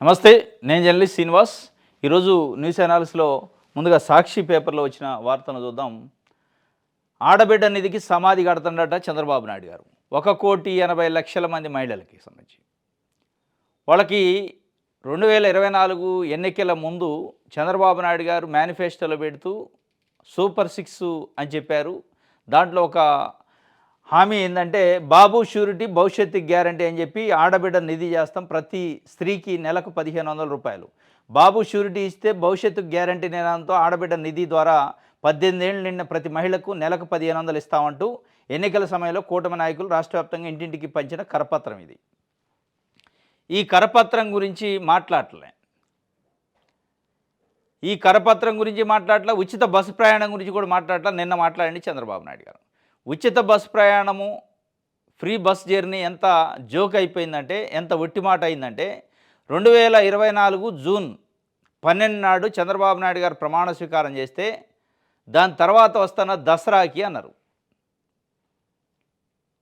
నమస్తే, నేను జర్నలిస్ట్ శ్రీనివాస్. ఈరోజు న్యూస్ అనాలిసిస్లో ముందుగా సాక్షి పేపర్లో వచ్చిన వార్తను చూద్దాం. ఆడబిడ్డ నిధికి సమాధి కడుతుండట చంద్రబాబు నాయుడు గారు. 1,80,00,000 మంది మహిళలకి సంబంధించి వాళ్ళకి 2024 ఎన్నికల ముందు చంద్రబాబు నాయుడు గారు మేనిఫెస్టోలో పెడుతూ సూపర్ 6 అని చెప్పారు. దాంట్లో ఒక హామీ ఏంటంటే బాబు షూరిటీ భవిష్యత్తు గ్యారంటీ అని చెప్పి ఆడబిడ్డ నిధి చేస్తాం, ప్రతి స్త్రీకి నెలకు 1,500 రూపాయలు. బాబు షూరిటీ ఇస్తే భవిష్యత్తు గ్యారంటీ నినాదంతో ఆడబిడ్డ నిధి ద్వారా 18 ఏళ్ళు నిండిన ప్రతి మహిళకు నెలకు 1,500 ఇస్తామంటూ ఎన్నికల సమయంలో కూటమి నాయకులు రాష్ట్ర వ్యాప్తంగా ఇంటింటికి పంచిన కరపత్రం ఇది. ఈ కరపత్రం గురించి మాట్లాడలే, ఉచిత బస్సు ప్రయాణం గురించి కూడా మాట్లాడలే. నిన్న మాట్లాడండి చంద్రబాబు నాయుడు గారు. ఉచిత బస్ ప్రయాణము, ఫ్రీ బస్ జర్నీ ఎంత జోక్ అయిపోయిందంటే, ఎంత ఒట్టి మాట అయిందంటే, 2024 జూన్ 12 నాడు చంద్రబాబు నాయుడు గారు ప్రమాణ స్వీకారం చేస్తే దాని తర్వాత వస్తున్న దసరాకి అన్నారు.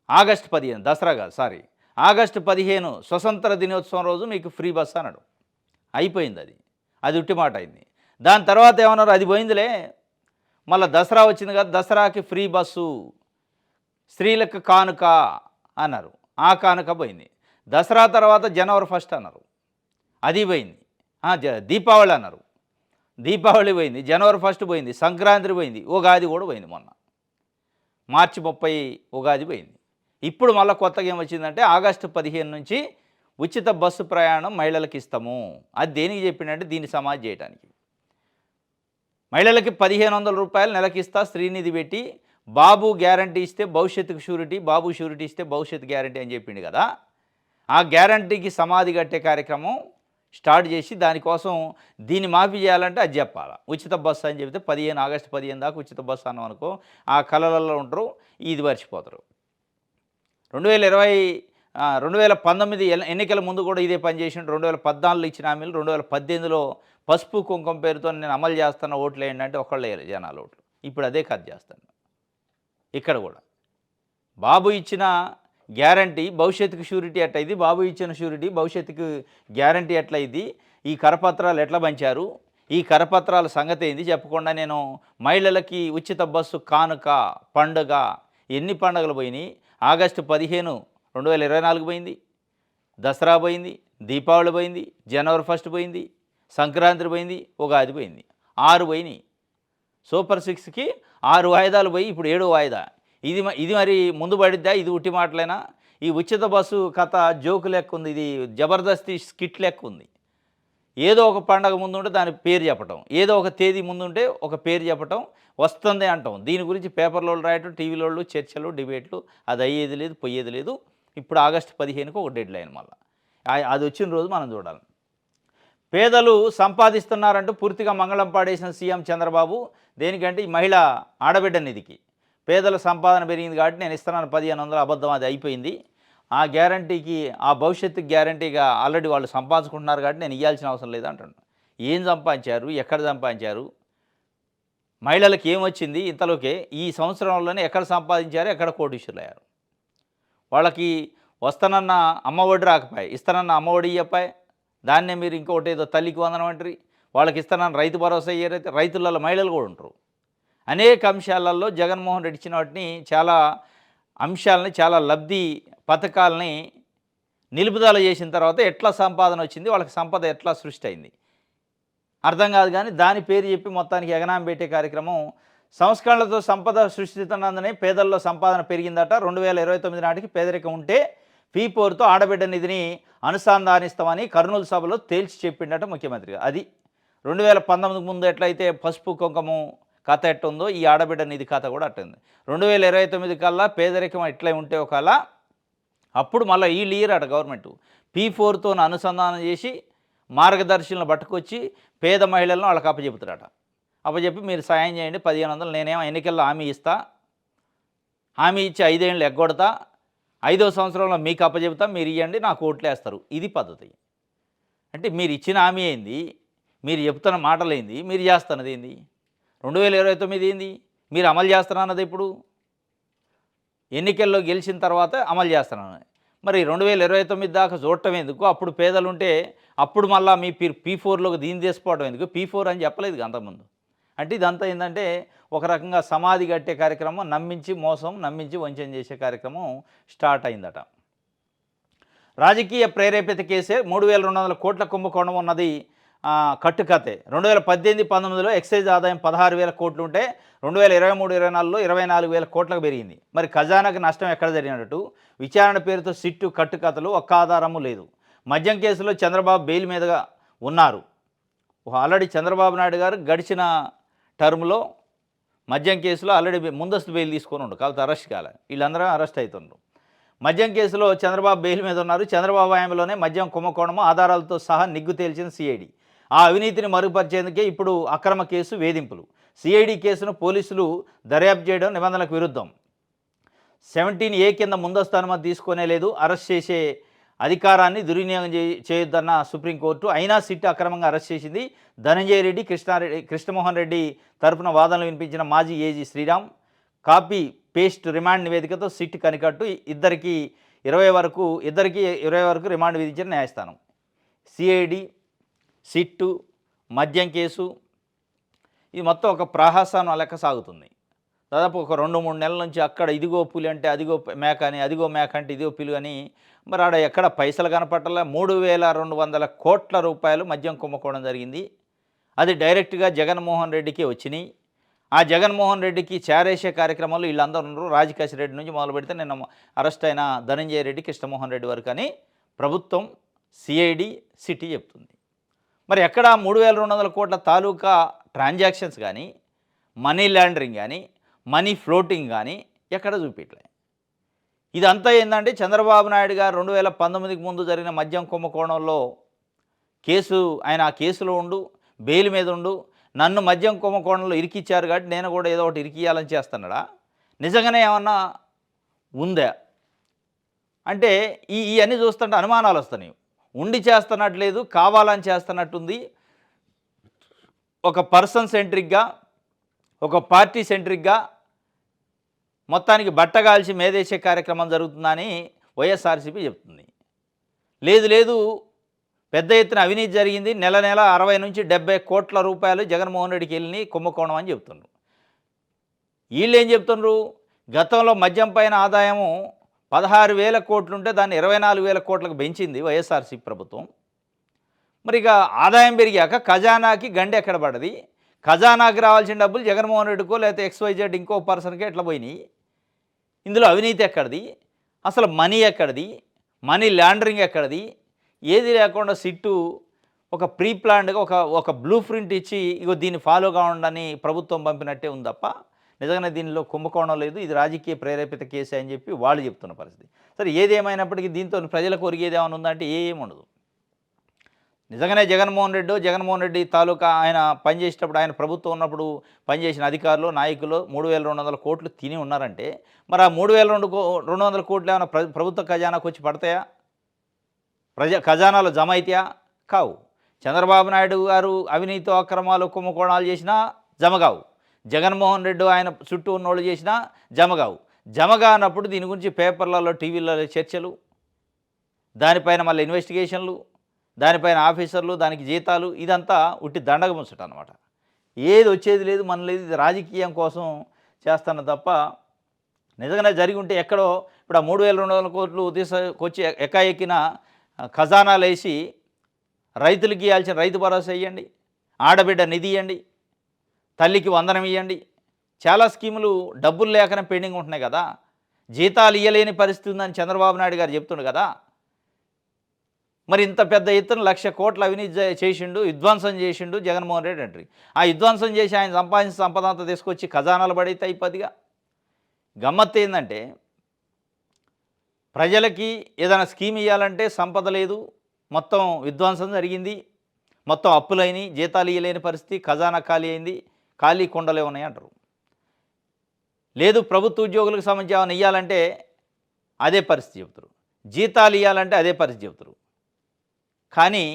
ఆగస్టు 15, దసరా కాదు సారీ, ఆగస్టు 15 స్వతంత్ర దినోత్సవం రోజు మీకు ఫ్రీ బస్ అన్నాడు. అయిపోయింది, అది ఉట్టి మాట అయింది. దాని తర్వాత ఏమన్నారు, అది పోయిందిలే, మళ్ళీ దసరా వచ్చింది కదా, దసరాకి ఫ్రీ బస్సు, స్త్రీలకు కానుక అన్నారు. ఆ కానుక పోయింది. దసరా తర్వాత జనవరి 1 అన్నారు, అది పోయింది. దీపావళి అన్నారు, దీపావళి పోయింది. జనవరి 1 పోయింది. సంక్రాంతి పోయింది. ఉగాది కూడా పోయింది. మొన్న మార్చి 30 ఉగాది పోయింది. ఇప్పుడు మళ్ళీ కొత్తగా ఏమొచ్చిందంటే ఆగస్టు 15 నుంచి ఉచిత బస్సు ప్రయాణం మహిళలకు ఇస్తాము. అది దేనికి చెప్పిందంటే దీన్ని సమాజ్ చేయడానికి. మహిళలకి 1,500 రూపాయలు నెలకి ఇస్తా, శ్రీనిధి పెట్టి బాబు గ్యారంటీ ఇస్తే భవిష్యత్తుకు షూరిటీ, బాబు షూరిటీ ఇస్తే భవిష్యత్తు గ్యారంటీ అని చెప్పిండు కదా. ఆ గ్యారంటీకి సమాధి కట్టే కార్యక్రమం స్టార్ట్ చేసి దానికోసం దీన్ని మాఫీ చేయాలంటే అది చెప్పాలా. ఉచిత బస్సు అని చెప్తే ఆగస్టు 15 దాకా ఉచిత బస్సు అన్నాం అనుకో, ఆ కళలలో ఉంటారు, ఇది మర్చిపోతారు. 2019 ఎన్నికల ముందు కూడా ఇదే పని చేసిండు. 2014 ఇచ్చిన హామీలు 2018లో పసుపు కుంకుమ పేరుతో నేను అమలు చేస్తున్న ఓట్లు ఏంటంటే ఒకళ్ళు వేయరు జనాలు ఓట్లు. ఇప్పుడు అదే కథ చేస్తాను. ఇక్కడ కూడా బాబు ఇచ్చిన గ్యారంటీ భవిష్యత్తుకు షూరిటీ ఎట్లయింది, బాబు ఇచ్చిన షూరిటీ భవిష్యత్తుకు గ్యారంటీ ఎట్లయింది, ఈ కరపత్రాలు ఎట్లా పంచారు, ఈ కరపత్రాల సంగతి ఏంది చెప్పకుండా నేను మహిళలకి ఉచిత బస్సు కానుక పండుగ ఎన్ని పండుగలు పోయినాయి. ఆగస్టు 15 2024 పోయింది, దసరా పోయింది, దీపావళి పోయింది, జనవరి 1 పోయింది, సంక్రాంతి పోయింది, ఉగాది పోయింది. 6 పోయినాయి. సూపర్ 6కి 6 వాయిదాలు పోయి ఇప్పుడు 7వ వాయిదా. ఇది మరి ముందు పడిద్దా? ఇది ఉట్టి మాటలేనా? ఈ ఉచిత బస్సు కథ జోకు లెక్క ఉంది, ఇది జబర్దస్తి స్కిట్ లెక్క ఉంది. ఏదో ఒక పండగ ముందుంటే దాని పేరు చెప్పటం, ఏదో ఒక తేదీ ముందుంటే ఒక పేరు చెప్పటం, వస్తుంది అంటాం. దీని గురించి పేపర్లో రాయటం, టీవీలో చర్చలు, డిబేట్లు, అది అయ్యేది లేదు, పోయేది లేదు. ఇప్పుడు ఆగస్టు 15కి ఒక డెడ్ లైన్, మళ్ళీ అది వచ్చిన రోజు మనం చూడాలి. పేదలు సంపాదిస్తున్నారంటూ పూర్తిగా మంగళం పాడేసిన సీఎం చంద్రబాబు. దేనికంటే ఈ మహిళ ఆడబిడ్డ నిధికి. పేదల సంపాదన పెరిగింది కాబట్టి నేను ఇస్తున్నాను 1,500, అబద్ధం, అది అయిపోయింది. ఆ గ్యారంటీకి, ఆ భవిష్యత్తు గ్యారంటీగా ఆల్రెడీ వాళ్ళు సంపాదించుకుంటున్నారు కాబట్టి నేను ఇవ్వాల్సిన అవసరం లేదు అంటున్నాను. ఏం సంపాదించారు, ఎక్కడ సంపాదించారు, మహిళలకు ఏమొచ్చింది ఇంతలోకే? ఈ సంవత్సరంలోనే ఎక్కడ సంపాదించారు, ఎక్కడ కోటీశ్వరులు అయ్యారు. వాళ్ళకి వస్తానన్న అమ్మఒడి రాకపోయి, ఇస్తానన్న అమ్మఒడి ఇయ్యపాయి, దాన్నే మీరు ఇంకొకటి ఏదో తల్లికి వందనం అంటారు. వాళ్ళకి ఇస్తానన్న రైతు భరోసా ఇయ్యారైతే రైతులలో మహిళలు కూడా ఉంటారు. అనేక అంశాలలో జగన్మోహన్ రెడ్డి ఇచ్చిన వాటిని, చాలా అంశాలని, చాలా లబ్ధి పథకాలని నిలుపుదల చేసిన తర్వాత ఎట్లా సంపాదన వచ్చింది, వాళ్ళకి సంపద ఎట్లా సృష్టి అయింది అర్థం కాదు. కానీ దాని పేరు చెప్పి మొత్తానికి ఎగనాం పెట్టే కార్యక్రమం. సంస్కరణలతో సంపద సృష్టిస్తున్నందునే పేదల్లో సంపాదన పెరిగిందట. 2029 నాటికి పేదరికం ఉంటే P4తో ఆడబిడ్డ నిధిని అనుసంధానిస్తామని కర్నూలు సభలో తేల్చి చెప్పిండట ముఖ్యమంత్రి. అది 2019 ముందు ఎట్లయితే పసుపు కుంకుమ కథ ఎట్టుందో ఈ ఆడబిడ్డ నిధి కథ కూడా అట్టుంది. 2029 కల్లా పేదరికం ఎట్లా ఉంటే ఒకలా అప్పుడు మళ్ళీ వీళ్ళు ఇయరట గవర్నమెంట్ P4తో అనుసంధానం చేసి మార్గదర్శులను పట్టుకొచ్చి పేద మహిళలను వాళ్ళకి అప్పచెపుతారట. అప్పచెప్పి మీరు సాయం చేయండి 1,500, నేనేమో ఎన్నికల్లో హామీ ఇస్తా, హామీ ఇచ్చి 5 ఏళ్ళు ఎగ్గొడతా, 5వ సంవత్సరంలో మీకు అప్పచెపుతా, మీరు ఇవ్వండి, నాకు ఓట్లు వేస్తారు. ఇది పద్ధతి. అంటే మీరు ఇచ్చిన హామీ ఏంది, మీరు చెప్తున్న మాటలు ఏంది, మీరు చేస్తున్నది ఏంది? 2029 ఏంది, మీరు అమలు చేస్తున్నది ఇప్పుడు ఎన్నికల్లో గెలిచిన తర్వాత అమలు చేస్తున్నాను. మరి 2029 దాకా చూడటం ఎందుకు? అప్పుడు పేదలుంటే అప్పుడు మళ్ళా మీ పీ4లోకి దీన్ని తీసుకోవడం ఎందుకు? పీ4 అని చెప్పలేదు అంతకుముందు. అంటే ఇదంతా ఏందంటే ఒక రకంగా సమాధి కట్టే కార్యక్రమం, నమ్మించి మోసం, నమ్మించి వంచన చేసే కార్యక్రమం స్టార్ట్ అయిందట. రాజకీయ ప్రేరేపిత కేసే 3,200 కోట్ల కుంభకోణం ఉన్నది కట్టుకథే. 2018, 19లో ఎక్సైజ్ ఆదాయం 16,000 కోట్లు ఉంటే 2023, 24లో 24,000 కోట్లకు పెరిగింది. మరి ఖజానాకి నష్టం ఎక్కడ జరిగినట్టు? విచారణ పేరుతో సిట్టు కట్టుకథలు, ఒక్క ఆధారము లేదు. మద్యం కేసులో చంద్రబాబు బెయిల్ మీదుగా ఉన్నారు. ఆల్రెడీ చంద్రబాబు నాయుడు గారు గడిచిన టర్మ్లో మద్యం కేసులో ఆల్రెడీ ముందస్తు బెయిల్ తీసుకొని ఉండు, కాబట్టి అరెస్ట్ కాలే. వీళ్ళందరూ అరెస్ట్ అవుతుండ్రు. మద్యం కేసులో చంద్రబాబు బెయిల్ మీద ఉన్నారు. చంద్రబాబు హయాంలోనే మద్యం కుంభకోణము ఆధారాలతో సహా నిగ్గు తేల్చిన సిఐడి. ఆ అవినీతిని మరుగుపరిచేందుకే ఇప్పుడు అక్రమ కేసు వేధింపులు. సిఐడి కేసును పోలీసులు దర్యాప్తు చేయడం నిబంధనలకు విరుద్ధం. 17A కింద ముందస్తు అనుమతి తీసుకునే లేదు. అరెస్ట్ చేసే అధికారాన్ని దుర్వినియోగం చేయొద్దన్న సుప్రీంకోర్టు. అయినా సిట్ అక్రమంగా అరెస్ట్ చేసింది. ధనంజయ రెడ్డి, కృష్ణమోహన్ రెడ్డి తరపున వాదనలు వినిపించిన మాజీ AG Sriram copy paste remand నివేదికతో సిట్ కనికట్టు. ఇద్దరికి 20 వరకు రిమాండ్ విధించిన న్యాయస్థానం. సిఐడి, సిట్టు, మద్యం కేసు ఇది మొత్తం ఒక ప్రహసనం లెక్క సాగుతుంది. దాదాపు ఒక 2-3 నెలల నుంచి అక్కడ ఇదిగో పులి అంటే అదిగో మేక అని, అదిగో మేక అంటే ఇదిగో పిలు అని, మరి ఆడ ఎక్కడ పైసలు కనపట్టాల. 3,200 కోట్ల రూపాయలు మద్యం కుంభకోణం జరిగింది. అది డైరెక్ట్గా జగన్మోహన్ రెడ్డికి వచ్చినాయి. ఆ జగన్మోహన్ రెడ్డికి చేరేసే కార్యక్రమంలో వీళ్ళందరూ ఉన్నారు. రాజకేశ్ రెడ్డి నుంచి మొదలు పెడితే నిన్న అరెస్ట్ అయిన ధనంజయ రెడ్డి, కృష్ణమోహన్ రెడ్డి వరకు అని ప్రభుత్వం, సిఐడి, సిటీ చెప్తుంది. మరి ఎక్కడ 3,200 కోట్ల తాలూకా ట్రాన్సాక్షన్స్ కానీ, మనీ లాండరింగ్ కానీ, మనీ ఫ్లోటింగ్ కానీ ఎక్కడ చూపించలే. ఇదంతా ఏంటంటే చంద్రబాబు నాయుడు గారు 2019కి ముందు జరిగిన మద్యం కుంభకోణంలో ఆయన ఆ కేసులో ఉండు, బెయిల్ మీద ఉండు, నన్ను మద్యం కుంభకోణంలో ఇరికిచ్చారు కాబట్టి నేను కూడా ఏదో ఒకటి ఇరికియాలని చేస్తున్నాడా? నిజంగానే ఏమన్నా ఉందా అంటే ఇవన్నీ చూస్తుంటే అనుమానాలు వస్తున్నాయి. ఉండి చేస్తున్నట్లేదు, కావాలని చేస్తున్నట్టుంది. ఒక పర్సన్ సెంట్రిక్గా, ఒక పార్టీ సెంట్రిక్గా మొత్తానికి బట్టగాల్చి మేదేసే కార్యక్రమం జరుగుతుందని వైఎస్ఆర్సీపీ చెప్తుంది. లేదు పెద్ద ఎత్తున అవినీతి జరిగింది, నెల 60 నుంచి 70 కోట్ల రూపాయలు జగన్మోహన్ రెడ్డికి వెళ్ళి కుంభకోణం అని చెప్తున్నారు. వీళ్ళు ఏం చెప్తున్నారు? గతంలో మద్యం పైన ఆదాయము 16,000 కోట్లుంటే దాన్ని 24,000 కోట్లకు పెంచింది వైఎస్ఆర్సీపీ ప్రభుత్వం. మరి ఇక ఆదాయం పెరిగాక ఖజానాకి గండి ఎక్కడ పడ్డది? ఖజానాకి రావాల్సిన డబ్బులు జగన్మోహన్ రెడ్డికో లేకపోతే XYZ ఇంకో పర్సన్కి ఎట్లా పోయినాయి? ఇందులో అవినీతి ఎక్కడిది? అసలు మనీ ఎక్కడిది? మనీ లాండరింగ్ ఎక్కడిది? ఏది లేకుండా సిట్టు ఒక ప్రీ ప్లాన్డ్గా ఒక బ్లూ ప్రింట్ ఇచ్చి ఇగో దీన్ని ఫాలో కావండి ప్రభుత్వం పంపినట్టే ఉంది తప్ప నిజంగానే దీనిలో కుంభకోణం లేదు, ఇది రాజకీయ ప్రేరేపిత కేసు అని చెప్పి వాళ్ళు చెప్తున్న పరిస్థితి. సరే, ఏదేమైనప్పటికీ దీంతో ప్రజలకు ఒరిగేది ఏమైనా ఉందంటే ఏముండదు. నిజంగానే జగన్మోహన్ రెడ్డి తాలూకా ఆయన పనిచేసేటప్పుడు, ఆయన ప్రభుత్వం ఉన్నప్పుడు పనిచేసిన అధికారులు, నాయకులు 3,200 కోట్లు తిని ఉన్నారంటే మరి ఆ 3,200 కోట్లు ఏమైనా ప్రభుత్వ ఖజానాకు వచ్చి పడతాయా? ఖజానాలో జమ అవుతాయా? కావు. చంద్రబాబు నాయుడు గారు అవినీతి అక్రమాలు కుంభకోణాలు చేసినా జమ కావు. జగన్మోహన్ రెడ్డి ఆయన చుట్టూ ఉన్నోళ్ళు చేసినా జమ కావు. జమ కానప్పుడు దీని గురించి పేపర్లలో, టీవీలలో చర్చలు, దానిపైన మళ్ళీ ఇన్వెస్టిగేషన్లు, దానిపైన ఆఫీసర్లు, దానికి జీతాలు, ఇదంతా ఉట్టి దండగ ముచ్చట అనమాట. ఏది వచ్చేది లేదు, మన లేదు. ఇది రాజకీయం కోసం చేస్తాను తప్ప నిజంగానే జరిగి ఉంటే ఎక్కడో ఇప్పుడు ఆ 3,200 కోట్లు తీసుకొచ్చి ఎక్కిన ఖజానాలు వేసి రైతులకి ఇవ్వాల్సిన రైతు భరోసా ఇవ్వండి, ఆడబిడ్డ నిధి ఇవ్వండి, తల్లికి వందనం ఇవ్వండి. చాలా స్కీములు డబ్బులు లేకనే పెండింగ్ ఉంటున్నాయి కదా. జీతాలు ఇవ్వలేని పరిస్థితి ఉందని చంద్రబాబు నాయుడు గారు చెప్తుండు కదా. మరి ఇంత పెద్ద ఎత్తున 1,00,000 కోట్ల అవినీతి చేసిండు, విధ్వంసం చేసిండు జగన్మోహన్ రెడ్డి అంటారు. ఆ విధ్వంసం చేసి ఆయన సంపాదించిన సంపద అంతా తీసుకొచ్చి ఖజానాలు పడైతే అయిపోద్దిగా. గమ్మత్తు ఏంటంటే ప్రజలకి ఏదైనా స్కీమ్ ఇవ్వాలంటే సంపద లేదు, మొత్తం విధ్వంసం జరిగింది, మొత్తం అప్పులైనవి, జీతాలు ఇవ్వలేని పరిస్థితి, ఖజానా ఖాళీ అయింది, ఖాళీ కొండలే ఉన్నాయి అంటారు. లేదు ప్రభుత్వ ఉద్యోగులకు సంబంధించి ఏమైనా ఇవ్వాలంటే అదే పరిస్థితి చెబుతారు, జీతాలు ఇవ్వాలంటే అదే పరిస్థితి చెబుతారు. కానీ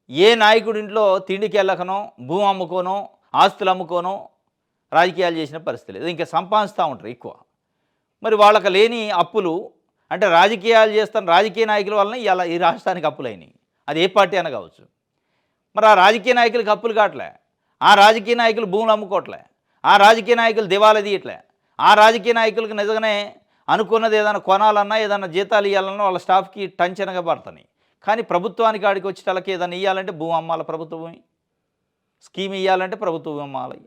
ఏ నాయకుడి ఇంట్లో తిండికి వెళ్ళకనో, భూమి అమ్ముకోనో, ఆస్తులు అమ్ముకోనో రాజకీయాలు చేసిన పరిస్థితి లేదు. ఇంకా సంపాదిస్తూ ఉంటారు ఎక్కువ. మరి వాళ్ళకి లేని అప్పులు అంటే రాజకీయాలు చేస్తాను రాజకీయ నాయకుల వలన ఇలా ఈ రాష్ట్రానికి అప్పులైనాయి. అది ఏ పార్టీ అయినా కావచ్చు. మరి ఆ రాజకీయ నాయకులకి అప్పులు కావట్లే, ఆ రాజకీయ నాయకులు భూములు అమ్ముకోవట్లే, ఆ రాజకీయ నాయకులు దివాలా తీయట్లే, ఆ రాజకీయ నాయకులకు నిజంగానే అనుకున్నది ఏదైనా కొనాలన్నా ఏదైనా జీతాలు ఇవ్వాలన్నా వాళ్ళ స్టాఫ్కి టంచనగా పడుతున్నాయి. కానీ ప్రభుత్వానికి ఆడికి వచ్చేటళ్ళకి ఏదైనా ఇవ్వాలంటే భూమి అమ్మాలి, ప్రభుత్వ భూమి స్కీమ్ ఇవ్వాలంటే ప్రభుత్వ భూమి అమ్మాలి,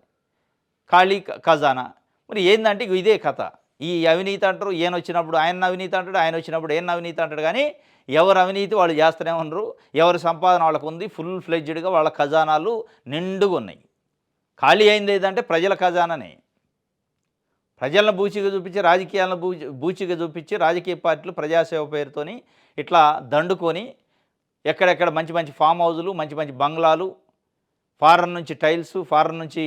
ఖాళీ ఖజానా. మరి ఏందంటే ఇదే కథ. ఈ అవినీతి అంటారు, ఈయన వచ్చినప్పుడు ఆయన అవినీతి అంటాడు, ఆయన వచ్చినప్పుడు ఈయన అవినీతి అంటాడు. కానీ ఎవరు అవినీతి వాళ్ళు చేస్తూనే ఉండరు, ఎవరి సంపాదన వాళ్ళకు ఉంది, ఫుల్ ఫ్లెడ్జ్డ్గా వాళ్ళ ఖజానాలు నిండుగా ఉన్నాయి. ఖాళీ అయింది ఏదంటే ప్రజల ఖజానానే. ప్రజలను బూచిగా చూపించి రాజకీయాలను బూచిగా చూపించి రాజకీయ పార్టీలు ప్రజాసేవ పేరుతోని ఇట్లా దండుకొని ఎక్కడెక్కడ మంచి మంచి ఫామ్ హౌజులు, మంచి మంచి బంగ్లాలు, ఫారెన్ నుంచి టైల్స్, ఫారెన్ నుంచి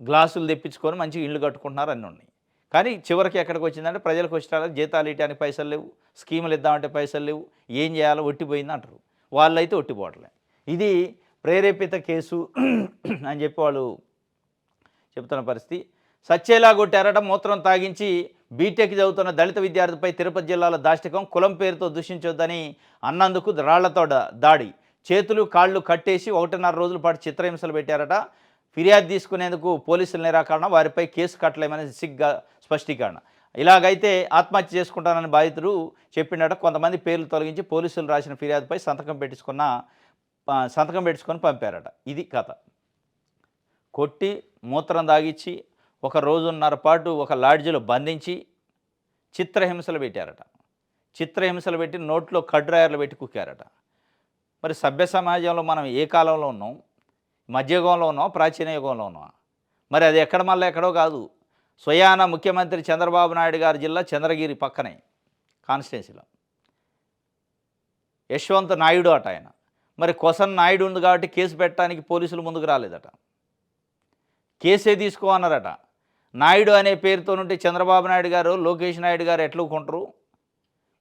గ్లాసులు తెప్పించుకొని మంచిగా ఇళ్ళు కట్టుకుంటున్నారు, అన్నీ ఉన్నాయి. కానీ చివరికి ఎక్కడికి వచ్చిందంటే ప్రజలకు వచ్చేటానికి జీతాలు ఇవ్వడానికి పైసలు లేవు, స్కీములు ఇద్దామంటే పైసలు లేవు, ఏం చేయాలో ఒట్టిపోయింది అంటారు. వాళ్ళైతే ఒట్టిపోవట్లే. ఇది ప్రేరేపిత కేసు అని చెప్పి వాళ్ళు చెబుతున్న పరిస్థితి. సచ్చేలా కొట్టారట. మూత్రం తాగించి బీటెక్ చదువుతున్న దళిత విద్యార్థిపై తిరుపతి జిల్లాలో దాష్టికం. కులం పేరుతో దూషించొద్దని అన్నందుకు రాళ్లతో దాడి. చేతులు కాళ్ళు కట్టేసి 1.5 రోజుల పాటు చిత్రహింసలు పెట్టారట. ఫిర్యాదు తీసుకునేందుకు పోలీసుల నిరాకరణ, వారిపై కేసు కట్టలేమని సిగ్గా స్పష్టీకరణ. ఇలాగైతే ఆత్మహత్య చేసుకుంటానని బాధితుడు చెప్పిండట. కొంతమంది పేర్లు తొలగించి పోలీసులు రాసిన ఫిర్యాదుపై సంతకం పెట్టుకొని పంపారట. ఇది కథ. కొట్టి మూత్రం తాగిచ్చి 1 రోజున్నర పాటు ఒక లాడ్జిలో బంధించి చిత్రహింసలు పెట్టారట. చిత్రహింసలు పెట్టి నోట్లో కడ్రాయర్లు పెట్టి కుక్కారట. మరి సభ్య సమాజంలో మనం ఏ కాలంలో ఉన్నాం? మధ్యయుగంలో ఉన్నాం, ప్రాచీన యుగంలో ఉన్నాం? మరి అది ఎక్కడ మళ్ళీ ఎక్కడో కాదు. స్వయాన ముఖ్యమంత్రి చంద్రబాబు నాయుడు గారి జిల్లా చంద్రగిరి పక్కనే కాన్స్టిట్యున్సీలో యశ్వంత్ నాయుడు అట ఆయన. మరి కొసన్ నాయుడు ఉంది కాబట్టి కేసు పెట్టడానికి పోలీసులు ముందుకు రాలేదట. కేసే తీసుకోమన్నారట. నాయుడు అనే పేరుతో నుండి చంద్రబాబు నాయుడు గారు, లోకేష్ నాయుడు గారు ఎట్లా ఊరుకుంటారు?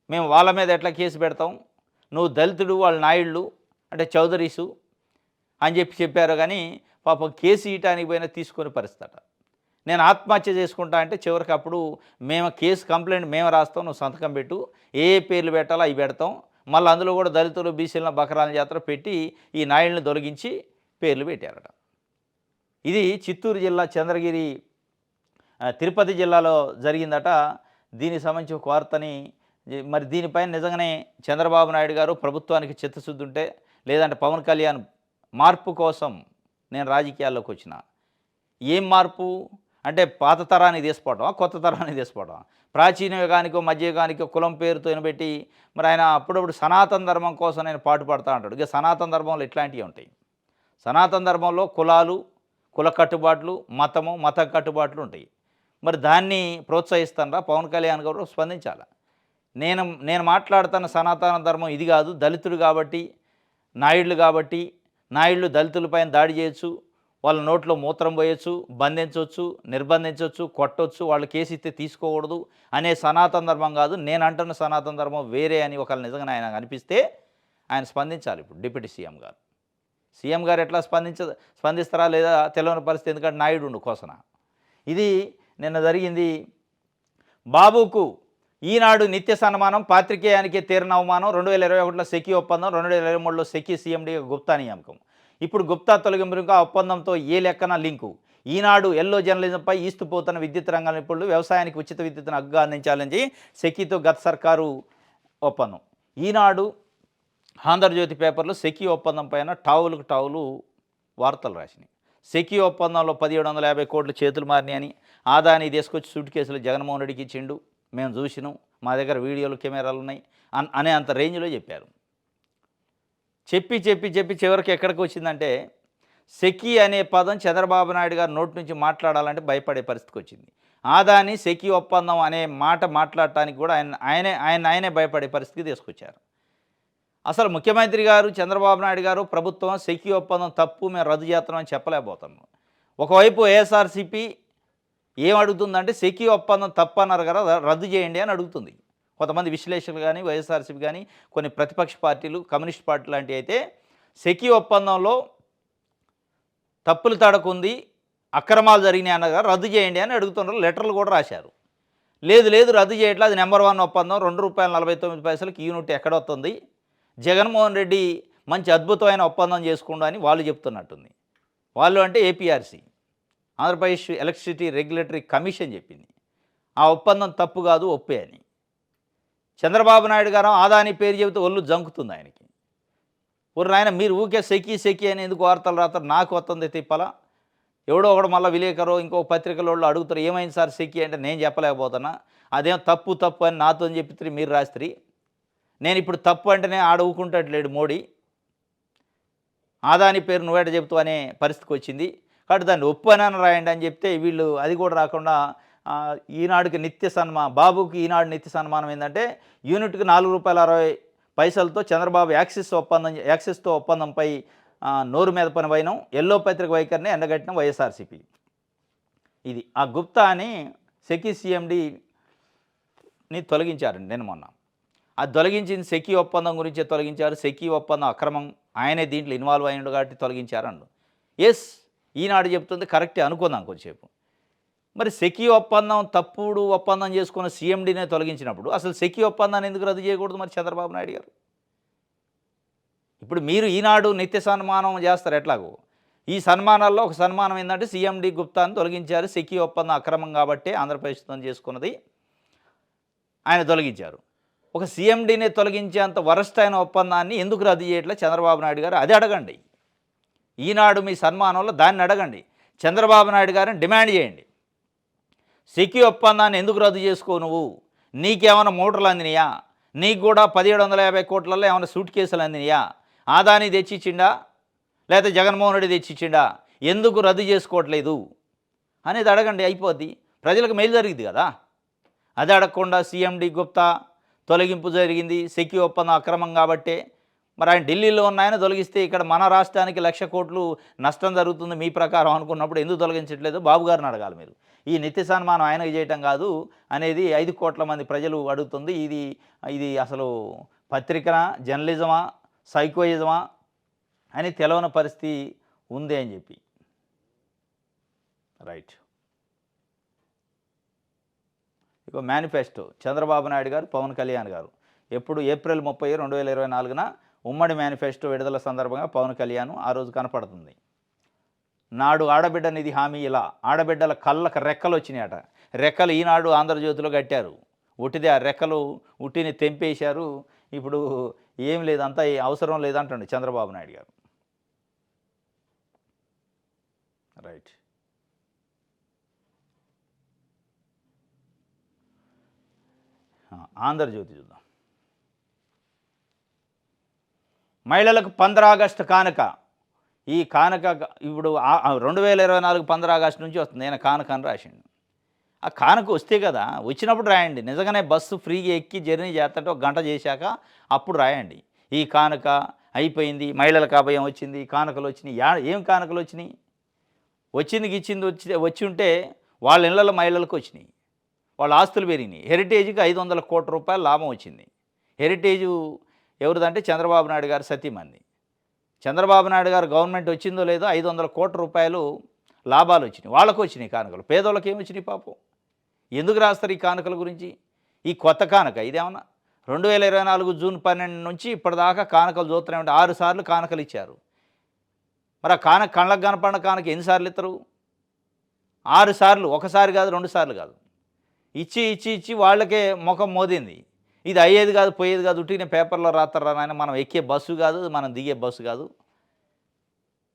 మేము వాళ్ళ మీద ఎట్లా కేసు పెడతాం? నువ్వు దళితుడు, వాళ్ళ నాయుళ్ళు అంటే చౌదరీసు అని చెప్పారు. కానీ పాపం కేసు ఇయటానికి పోయినా తీసుకునే పరిస్థితి. నేను ఆత్మహత్య చేసుకుంటా అంటే చివరికి అప్పుడు మేము కేసు కంప్లైంట్ మేము రాస్తాం, నువ్వు సంతకం పెట్టు, ఏ పేర్లు పెట్టాలో అవి పెడతాం. మళ్ళీ అందులో కూడా దళితులు, బీసీలను బకరాల జాతర పెట్టి ఈ నాయుళ్ళని తొలగించి పేర్లు పెట్టారట. ఇది చిత్తూరు జిల్లా చంద్రగిరి తిరుపతి జిల్లాలో జరిగిందట. దీనికి సంబంధించి ఒక వార్తని మరి దీనిపైన నిజంగానే చంద్రబాబు నాయుడు గారు ప్రభుత్వానికి చిత్తశుద్ధి ఉంటే, లేదంటే పవన్ కళ్యాణ్ మార్పు కోసం నేను రాజకీయాల్లోకి వచ్చిన, ఏం మార్పు అంటే పాత తరాన్ని తీసుకోవటం, కొత్త తరాన్ని తీసుకోవటం, ప్రాచీన యుగానికో మధ్య యుగానికో కులం పేరుతో పెట్టి మరి ఆయన అప్పుడప్పుడు సనాతన ధర్మం కోసం నేను పాటుపడతా అంటాడు. ఇక సనాతన ధర్మంలో ఇట్లాంటివి ఉంటాయి. సనాతన ధర్మంలో కులాలు, కుల కట్టుబాట్లు, మత కట్టుబాట్లు ఉంటాయి. మరి దాన్ని ప్రోత్సహిస్తానరా పవన్ కళ్యాణ్ గారు స్పందించాలి. నేను మాట్లాడుతున్న సనాతన ధర్మం ఇది కాదు, దళితుడు కాబట్టి, నాయుళ్ళు కాబట్టి, నాయుళ్ళు దళితులపైన దాడి చేయొచ్చు, వాళ్ళ నోట్లో మూత్రం పోయొచ్చు, బంధించవచ్చు, నిర్బంధించవచ్చు, కొట్టొచ్చు, వాళ్ళు కేసు ఇస్తే తీసుకోకూడదు అనే సనాతన ధర్మం కాదు, నేను అంటున్న సనాతన ధర్మం వేరే అని ఒకళ్ళు నిజంగా ఆయన అనిపిస్తే ఆయన స్పందించాలి. ఇప్పుడు డిప్యూటీ సీఎం గారు ఎట్లా స్పందిస్తారా లేదా తెలియని పరిస్థితి. ఎందుకంటే నాయుడు ఉండు కోసన. ఇది నిన్న జరిగింది. బాబుకు ఈనాడు నిత్య సన్మానం, పాత్రికేయానికి తీరని అవమానం. 2021లో సెకీ ఒప్పందం, 2023లో సెకీ సీఎండీగా గుప్తా నియామకం. ఇప్పుడు గుప్తా తొలగింపుగా ఒప్పందంతో ఏ లెక్కన లింకు. ఈనాడు ఎల్లో జర్నలిజంపై ఈస్తుపోతున్న విద్యుత్ రంగ నిపుణులు, వ్యవసాయానికి ఉచిత విద్యుత్తును హక్కుగా అందించాలని సెకీతో గత సర్కారు ఒప్పందం. ఈనాడు, ఆంధ్రజ్యోతి పేపర్లు సెకీ ఒప్పందం పైన టావులు వార్తలు రాసినాయి. సెకీ ఒప్పందంలో 1750 కోట్లు చేతులు మారినాయని, ఆదాని తీసుకొచ్చి సూట్ కేసులు జగన్మోహన్ రెడ్డికి ఇచ్చిండు, మేము చూసినాం, మా దగ్గర వీడియోలు, కెమెరాలు ఉన్నాయి అనే అంత రేంజ్లో చెప్పారు. చెప్పి చివరికి ఎక్కడికి వచ్చిందంటే సెకీ అనే పదం చంద్రబాబు నాయుడు గారు నోటి నుంచి మాట్లాడాలంటే భయపడే పరిస్థితికి వచ్చింది. ఆదాని సెకీ ఒప్పందం అనే మాట మాట్లాడటానికి కూడా ఆయనే భయపడే పరిస్థితికి తీసుకొచ్చారు. అసలు ముఖ్యమంత్రి గారు, చంద్రబాబు నాయుడు గారు, ప్రభుత్వం సెకీ ఒప్పందం తప్పు, మేము రద్దు చేస్తున్నామని చెప్పలేకపోతున్నాం. ఒకవైపు ఏఎస్ఆర్సీపీ ఏం అడుగుతుందంటే సెకీ ఒప్పందం తప్పు అన్నారు కదా, రద్దు చేయండి అని అడుగుతుంది. కొంతమంది విశ్లేషకులు కానీ, వైఎస్ఆర్సీపీ కానీ, కొన్ని ప్రతిపక్ష పార్టీలు, కమ్యూనిస్ట్ పార్టీ లాంటివి అయితే సెకీ ఒప్పందంలో తప్పులు తడకుంది, అక్రమాలు జరిగినాయి అన్నగా రద్దు చేయండి అని అడుగుతున్నారు. లెటర్లు కూడా రాశారు. లేదు లేదు రద్దు చేయట్లేదు, అది నెంబర్ 1 ఒప్పందం, ₹2.49 యూనిట్ ఎక్కడొస్తుంది, జగన్మోహన్ రెడ్డి మంచి అద్భుతమైన ఒప్పందం చేసుకుండు అని వాళ్ళు చెప్తున్నట్టుంది. వాళ్ళు అంటే APRC, Andhra Pradesh electricity regulatory commission చెప్పింది ఆ ఒప్పందం తప్పు కాదు, ఒప్పే అని. చంద్రబాబు నాయుడు గారు ఆదాని పేరు చెబితే ఒళ్ళు జంకుతుంది ఆయనకి. ఊరు నాయన మీరు ఊకే సెకి సెకి అని ఎందుకు వార్తలు రాస్తారు, నాకు వస్తుంది తిప్పలా. ఎవడో ఒకడు మళ్ళీ విలేకరో ఇంకో పత్రికలోళ్ళు అడుగుతారు ఏమైంది సార్ సెకి అంటే నేను చెప్పలేకపోతున్నా, అదేం తప్పు తప్పు అని నాతో చెప్పి మీరు రాస్త్రి. నేను ఇప్పుడు తప్పు అంటేనే ఆడ ఊకుంటట్లేడు మోడీ, ఆదాని పేరు నువ్వేట చెబుతూ అనే పరిస్థితికి వచ్చింది. కాబట్టి దాన్ని ఒప్పు అని రాయండి అని చెప్తే వీళ్ళు అది కూడా రాకుండా ఈనాడుకి నిత్య సన్మానం, బాబుకి ఈనాడు నిత్య సన్మానం ఏంటంటే యూనిట్కి ₹4.60 చంద్రబాబు యాక్సిస్తో ఒప్పందంపై నోరు మీద పని వైనం, ఎల్లో పత్రిక వైఖరిని ఎండగట్టిన వైఎస్ఆర్సీపీ. ఇది ఆ గుప్తా అని సెకీ సీఎండీని తొలగించారండి నేను మొన్న. అది తొలగించింది సెకీ ఒప్పందం గురించే తొలగించారు. సెకీ ఒప్పందం అక్రమం, ఆయనే దీంట్లో ఇన్వాల్వ్ అయినాడు కాబట్టి తొలగించారండు. ఎస్, ఈనాడు చెప్తుంది కరెక్టే అనుకుందాం కొంచెంసేపు. మరి సెకీ ఒప్పందం తప్పుడు ఒప్పందం చేసుకున్న సీఎండీనే తొలగించినప్పుడు అసలు సెకీ ఒప్పందాన్ని ఎందుకు రద్దు చేయకూడదు మరి చంద్రబాబు నాయుడు గారు? ఇప్పుడు మీరు ఈనాడు నిత్య సన్మానం చేస్తారు ఎట్లాగో, ఈ సన్మానాల్లో ఒక సన్మానం ఏంటంటే సీఎండీ గుప్తాని తొలగించారు. సెకీ ఒప్పందం అక్రమం కాబట్టి ఆంధ్రప్రదేశ్తో చేసుకున్నది ఆయన తొలగించారు. ఒక సీఎండీనే తొలగించేంత వరస్ట్ అయిన ఒప్పందాన్ని ఎందుకు రద్దు చేయట్లే చంద్రబాబు నాయుడు గారు? అది అడగండి. ఈనాడు మీ సన్మానంలో దాన్ని అడగండి. చంద్రబాబు నాయుడు గారిని డిమాండ్ చేయండి. సెకీ ఒప్పందాన్ని ఎందుకు రద్దు చేసుకో నువ్వు? నీకేమైనా మోటార్లు అందినాయా? నీకు కూడా 1750 కోట్లలో ఏమైనా సూట్ కేసులు అందినాయా? ఆదాని తెచ్చిచ్చిండా లేకపోతే జగన్మోహన్ రెడ్డి తెచ్చిచ్చిండా? ఎందుకు రద్దు చేసుకోవట్లేదు అనేది అడగండి, అయిపోద్ది. ప్రజలకు మేలు జరిగింది కదా. అది అడగకుండా సీఎండీ గుప్తా తొలగింపు జరిగింది, సెకీ ఒప్పందం అక్రమం కాబట్టే. మరి ఆయన ఢిల్లీలో ఉన్న ఆయన తొలగిస్తే ఇక్కడ మన రాష్ట్రానికి 1,00,000 కోట్లు నష్టం జరుగుతుంది మీ ప్రకారం అనుకున్నప్పుడు ఎందుకు తొలగించట్లేదు? బాబు గారిని అడగాలి మీరు. ఈ నిత్య సన్మానం ఆయనకు చేయటం కాదు అనేది 5 కోట్ల మంది ప్రజలు అడుగుతుంది. ఇది అసలు పత్రికనా, జర్నలిజమా, సైకోయిజమా అని తెలవని పరిస్థితి ఉంది అని చెప్పి. రైట్. ఇక మేనిఫెస్టో చంద్రబాబు నాయుడు గారు, పవన్ కళ్యాణ్ గారు ఎప్పుడు ఏప్రిల్ 30, 2024న ఉమ్మడి మేనిఫెస్టో విడుదల సందర్భంగా పవన్ కళ్యాణ్ ఆ రోజు కనపడుతుంది. నాడు ఆడబిడ్డ నిధి హామీ ఇలా, ఆడబిడ్డల కళ్ళకు రెక్కలు వచ్చినాయట. రెక్కలు ఈనాడు ఆంధ్రజ్యోతిలో కట్టారు. ఉట్టిదే ఆ రెక్కలు ఉట్టిని తెంపేశారు. ఇప్పుడు ఏం లేదు, అంతా అవసరం లేదంటండి చంద్రబాబు నాయుడు గారు. రైట్. ఆంధ్రజ్యోతి చూద్దాం. మహిళలకు 15 ఆగస్టు కానుక. ఈ కానుక ఇప్పుడు 2024 15 ఆగస్టు నుంచి వస్తుంది. నేను కానుక అని రాసిండు. ఆ కానుక వస్తే కదా, వచ్చినప్పుడు రాయండి. నిజంగానే బస్సు ఫ్రీగా ఎక్కి జర్నీ చేస్తుంటే 1 గంట చేశాక అప్పుడు రాయండి. ఈ కానుక అయిపోయింది, మహిళలకు అభయం వచ్చింది, కానుకలు వచ్చినాయి. ఏం కానుకలు వచ్చినాయి? వచ్చి ఉంటే వాళ్ళ ఇళ్లలో మహిళలకు వచ్చినాయి, వాళ్ళ ఆస్తులు పెరిగినాయి. హెరిటేజ్కి 500 కోట్ల రూపాయల లాభం వచ్చింది. హెరిటేజు ఎవరిదంటే చంద్రబాబు నాయుడు గారు సతీమణి. చంద్రబాబు నాయుడు గారు గవర్నమెంట్ వచ్చిందో లేదో 500 కోట్ల రూపాయలు లాభాలు వచ్చినాయి. వాళ్ళకు వచ్చినాయి కానుకలు. పేదోళ్ళకి ఏమి వచ్చినాయి పాపం? ఎందుకు రాస్తారు ఈ కానుకల గురించి? ఈ కొత్త కానుక ఇదేమన్నా 2024 జూన్ 12 నుంచి ఇప్పటిదాకా కానుకలు చూస్తూనే ఉంటే 6 సార్లు కానుకలు ఇచ్చారు. మరి ఆ కానుక కళ్ళకు కనపడిన కానుక ఎన్నిసార్లు ఇస్తారు? 6 సార్లు, ఒకసారి కాదు, 2 సార్లు కాదు. ఇచ్చి వాళ్ళకే ముఖం మోదింది. ఇది అయ్యేది కాదు, పోయేది కాదు, ఉట్టిన పేపర్లో రాస్తారా నాయన, మనం ఎక్కే బస్సు కాదు, మనం దిగే బస్సు కాదు.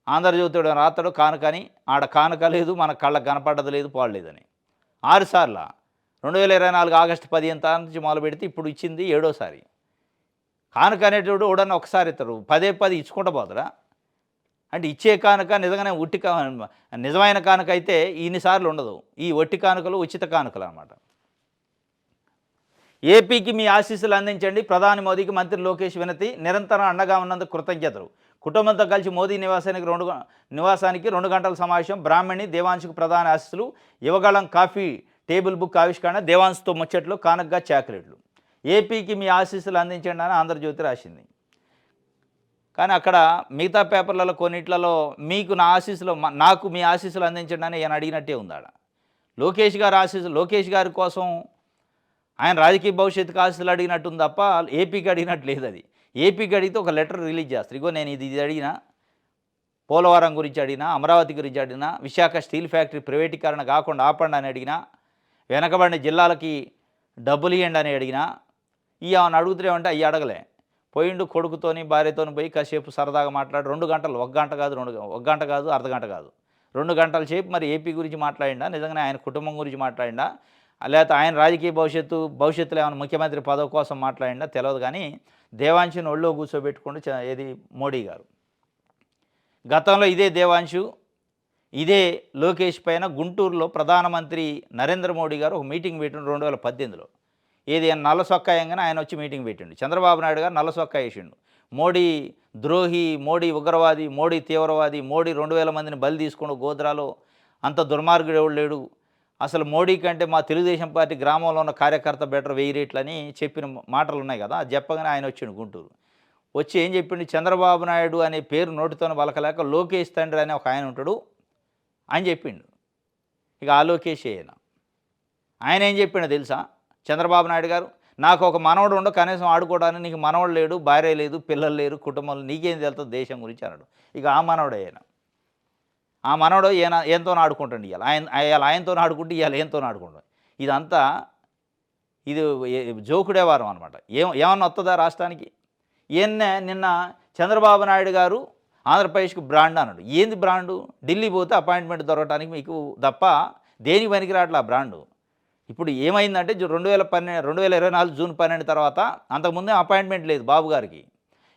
ఆంధ్రజ్యోతిడు రాస్తాడు కానుకని, ఆడ కానుక లేదు, మన కళ్ళకు కనపడ్డది లేదు, పోవలేదని. 6 సార్ల 2024 ఆగస్టు 15 నుంచి మొదలు పెడితే ఇప్పుడు ఇచ్చింది 7వసారి. కానుక అనేటోడు ఎవడన్నా ఒకసారి ఇస్తారు, పదే ఇచ్చుకుంటూ పోతారా? అంటే ఇచ్చే కానుక నిజంగానే నిజమైన కానుక అయితే ఇన్నిసార్లు ఉండదు. ఈ ఒట్టి కానుకలు ఉచిత కానుకలు అన్నమాట. ఏపీకి మీ ఆశీస్సులు అందించండి, ప్రధాని మోదీకి మంత్రి లోకేష్ వినతి. నిరంతరం అండగా ఉన్నందుకు కృతజ్ఞతలు. కుటుంబంతో కలిసి మోదీ నివాసానికి 2 గంటల సమావేశం. బ్రాహ్మణి దేవాంశుకు ప్రధాని ఆశీస్సులు. యువగళం కాఫీ టేబుల్ బుక్ ఆవిష్కరణ. దేవాంశ్తో ముచ్చట్లు, కానుకగా చాక్లెట్లు. ఏపీకి మీ ఆశీస్సులు అందించండి అని ఆంధ్రజ్యోతి రాసింది. కానీ అక్కడ మిగతా పేపర్లలో కొన్నిట్లలో నాకు మీ ఆశీస్సులు అందించండి అని ఆయన అడిగినట్టే ఉంది ఆడ. లోకేష్ గారి కోసం ఆయన రాజకీయ భవిష్యత్తుకి ఆస్తులు అడిగినట్టుంది తప్ప ఏపీకి అడిగినట్టు లేదు అది. ఏపీకి అడిగితే ఒక లెటర్ రిలీజ్ చేస్తారు. ఇగో నేను ఇది అడిగినా, పోలవరం గురించి అడిగినా, అమరావతి గురించి అడిగినా, విశాఖ స్టీల్ ఫ్యాక్టరీ ప్రైవేటీకరణ కాకుండా ఆపండి అని అడిగినా, వెనకబడిన జిల్లాలకి డబ్బులు ఇయ్యండి అని అడిగినా, ఏమన్నా అడుగుతారేమంటే అయ్యి అడగలే. పోయిండు కొడుకుతోని, భార్యతోని పోయి కాసేపు సరదాగా మాట్లాడి 2 గంటలు, 1 గంట కాదు, 1 గంట కాదు, అర్ధగంట కాదు, 2 గంటల సేపు మరి ఏపీ గురించి మాట్లాడిండా, నిజంగానే ఆయన కుటుంబం గురించి మాట్లాడిండా, లేకపోతే ఆయన రాజకీయ భవిష్యత్తులో ఏమైనా ముఖ్యమంత్రి పదవి కోసం మాట్లాడిండా తెలవదు కానీ, దేవాంశుని ఒళ్ళో కూర్చోబెట్టుకుంటూ ఏది మోడీ గారు. గతంలో ఇదే దేవాంశు, ఇదే లోకేష్ పైన గుంటూరులో ప్రధానమంత్రి నరేంద్ర మోడీ గారు ఒక మీటింగ్ పెట్టిండు 2018లో. ఏది నల్ల సొక్కా వేయంగానే ఆయన వచ్చి మీటింగ్ పెట్టిండు. చంద్రబాబు నాయుడు గారు నల్ల సొక్కా వేసిండు. మోడీ ద్రోహి, మోడీ ఉగ్రవాది, మోడీ తీవ్రవాది, మోడీ 2000 మందిని బలి తీసుకుండు గోద్రాలో, అంత దుర్మార్గుడు ఎవడు లేడు, అసలు మోడీ కంటే మా తెలుగుదేశం పార్టీ గ్రామంలో ఉన్న కార్యకర్త బెటర్ 1000 రేట్లని చెప్పిన మాటలు ఉన్నాయి కదా. అది చెప్పగానే ఆయన వచ్చిండు గుంటూరు. వచ్చి ఏం చెప్పిండు, చంద్రబాబు నాయుడు అనే పేరు నోటితో పలకలేక లోకేష్ తండ్రి అనే ఒక ఆయన ఉంటాడు అని చెప్పిండు. ఇక ఆ లోకేష్ ఆయన ఏం చెప్పిండో తెలుసా చంద్రబాబు నాయుడు గారు, నాకు ఒక మనవడు ఉండో కనీసం ఆడుకోవడానికి, నీకు మనవడు లేడు, భార్య లేదు, పిల్లలు లేరు, కుటుంబంలో నీకేం తెలుస్తుంది దేశం గురించి అన్నాడు. ఇక ఆ మనవడే ఆ మనవడు ఏంతో ఆడుకుంటాడు. ఆయనతో ఆడుకుంటే ఇవాళ ఏంతో ఆడుకుంటాడు. ఇదంతా ఇది జోకుడే వారం అనమాట. ఏమన్నా వస్తుందా రాష్ట్రానికి? నిన్న చంద్రబాబు నాయుడు గారు ఆంధ్రప్రదేశ్కి బ్రాండ్ అన్నాడు. ఏంది బ్రాండు? ఢిల్లీ పోతే అపాయింట్మెంట్ దొరకడానికి మీకు తప్ప దేనికి పనికిరాట్లా బ్రాండు. ఇప్పుడు ఏమైందంటే 2024 జూన్ 12 తర్వాత అంతకుముందే అపాయింట్మెంట్ లేదు బాబు గారికి.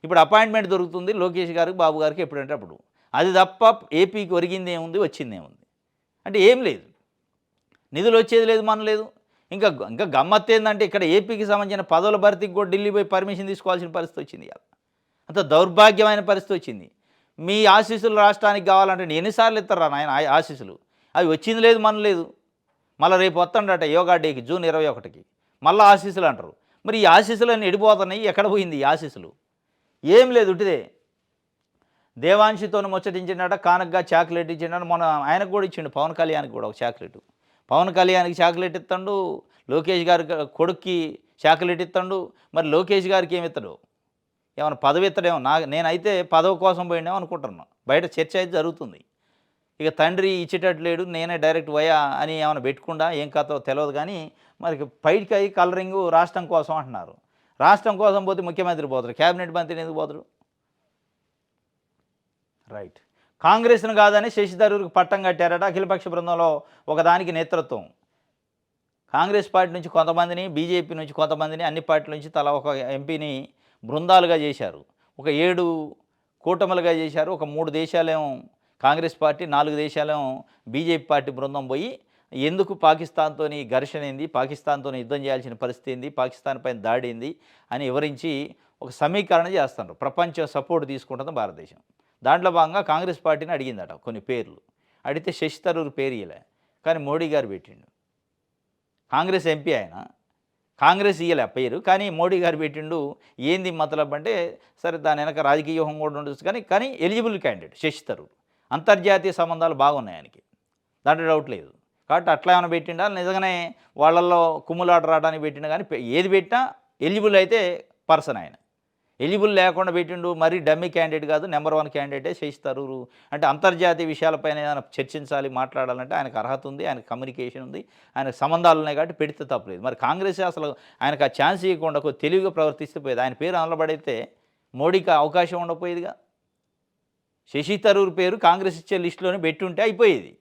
ఇప్పుడు అపాయింట్మెంట్ దొరుకుతుంది లోకేష్ గారికి, బాబు గారికి ఎప్పుడంటే అప్పుడు. అది తప్ప ఏపీకి ఒరిగింది ఏముంది, వచ్చింది ఏముంది అంటే ఏం లేదు. నిధులు వచ్చేది లేదు, మన లేదు. ఇంకా గమ్మత్తు ఏంటంటే ఇక్కడ ఏపీకి సంబంధించిన పదవుల భర్తీకి కూడా ఢిల్లీ పోయి పర్మిషన్ తీసుకోవాల్సిన పరిస్థితి వచ్చింది. అంత దౌర్భాగ్యమైన పరిస్థితి వచ్చింది. మీ ఆశీస్సులు రాష్ట్రానికి కావాలంటే ఎన్నిసార్లు ఇస్తారా నాయన ఆశీస్సులు? అవి వచ్చింది లేదు, మన లేదు. మళ్ళీ రేపు వస్తుండట యోగా డేకి జూన్ 21కి మళ్ళీ ఆశీస్సులు అంటారు. మరి ఈ ఆశీస్సులన్నీ ఎడిపోతున్నాయి, ఎక్కడ పోయింది ఈ ఆశీస్సులు? ఏం లేదు, ఉట్టిదే. దేవాంశితో ముచ్చటించిండట, కానకగా చాక్లెట్ ఇచ్చిండట. మన ఆయనకు కూడా ఇచ్చిండు, పవన్ కళ్యాణ్కి కూడా ఒక చాక్లెట్. పవన్ కళ్యాణ్కి చాక్లెట్ ఇస్తాడు, లోకేష్ గారి కొడుక్కి చాక్లెట్ ఇస్తాడు. మరి లోకేష్ గారికి ఏమి ఇస్తాడు? ఏమైనా పదవి ఇస్తాడేమో. నేనైతే పదవి కోసం పోయిండేమో అనుకుంటున్నాను. బయట చర్చ అయితే జరుగుతుంది. ఇక తండ్రి ఇచ్చేటట్టు లేడు, నేనే డైరెక్ట్ వయా అని ఏమైనా పెట్టుకుండా ఏం కథో తెలియదు కానీ మరి పైకి అయ్యి కలరింగు రాష్ట్రం కోసం అంటున్నారు. రాష్ట్రం కోసం పోతే ముఖ్యమంత్రి పోతారు, క్యాబినెట్ మంత్రిని ఎందుకు పోతారు? రైట్. కాంగ్రెస్ను కాదని శశి థరూర్కి పట్టం కట్టారట అఖిలపక్ష బృందంలో ఒకదానికి నేతృత్వం. కాంగ్రెస్ పార్టీ నుంచి కొంతమందిని, బీజేపీ నుంచి కొంతమందిని, అన్ని పార్టీల నుంచి తలా ఒక ఎంపీని బృందాలుగా చేశారు. ఒక 7 కూటములుగా చేశారు. ఒక 3 దేశాలేమో కాంగ్రెస్ పార్టీ, 4 దేశాలేమో బీజేపీ పార్టీ బృందం పోయి ఎందుకు పాకిస్తాన్తో ఘర్షణ ఏంది, పాకిస్తాన్తో యుద్ధం చేయాల్సిన పరిస్థితి ఏంది, పాకిస్తాన్ పైన దాడి ఏంది అని వివరించి ఒక సమీకరణ చేస్తున్నారు. ప్రపంచ సపోర్ట్ తీసుకుంటుంది భారతదేశం. దాంట్లో భాగంగా కాంగ్రెస్ పార్టీని అడిగిందట కొన్ని పేర్లు. అడిగితే శశి థరూర్ పేరు ఇయ్యలే, కానీ మోడీ గారు పెట్టిండు. కాంగ్రెస్ ఎంపీ ఆయన, కాంగ్రెస్ ఇయ్యలే పేరు, కానీ మోడీ గారు పెట్టిండు. ఏంది మతలబ్ అంటే సరే దాని వెనక రాజకీయ వ్యూహం కూడా ఉండొచ్చు, కానీ ఎలిజిబుల్ క్యాండిడేట్ శశి థరూర్. అంతర్జాతీయ సంబంధాలు బాగున్నాయి ఆయనకి, దాంట్లో డౌట్ లేదు. కాబట్టి అట్లా ఏమైనా పెట్టిండా, నిజంగానే వాళ్ళల్లో కుమ్ములాట రావడానికి పెట్టిండు. కానీ ఏది పెట్టినా ఎలిజిబుల్ అయితే పర్సన్ ఆయన. ఎలిజిబుల్ లేకుండా పెట్టిండు, మరీ డమ్మీ క్యాండిడేట్ కాదు, నెంబర్ 1 క్యాండిడేటే శశి థరూర్. అంటే అంతర్జాతీయ విషయాలపైన ఏదైనా చర్చించాలి, మాట్లాడాలంటే ఆయనకు అర్హత ఉంది, ఆయనకు కమ్యూనికేషన్ ఉంది, ఆయనకు సంబంధాలు ఉన్నాయి కాబట్టి పెడితే తప్పలేదు. మరి కాంగ్రెస్ అసలు ఆయనకు ఆ ఛాన్స్ ఇవ్వకుండా తెలివిగా ప్రవర్తిస్తే పోయేది. ఆయన పేరు అనలబడితే మోడీకి అవకాశం ఉండకపోయేదిగా. శశి థరూర్ పేరు కాంగ్రెస్ ఇచ్చే లిస్టులోనే పెట్టుంటే అయిపోయేది.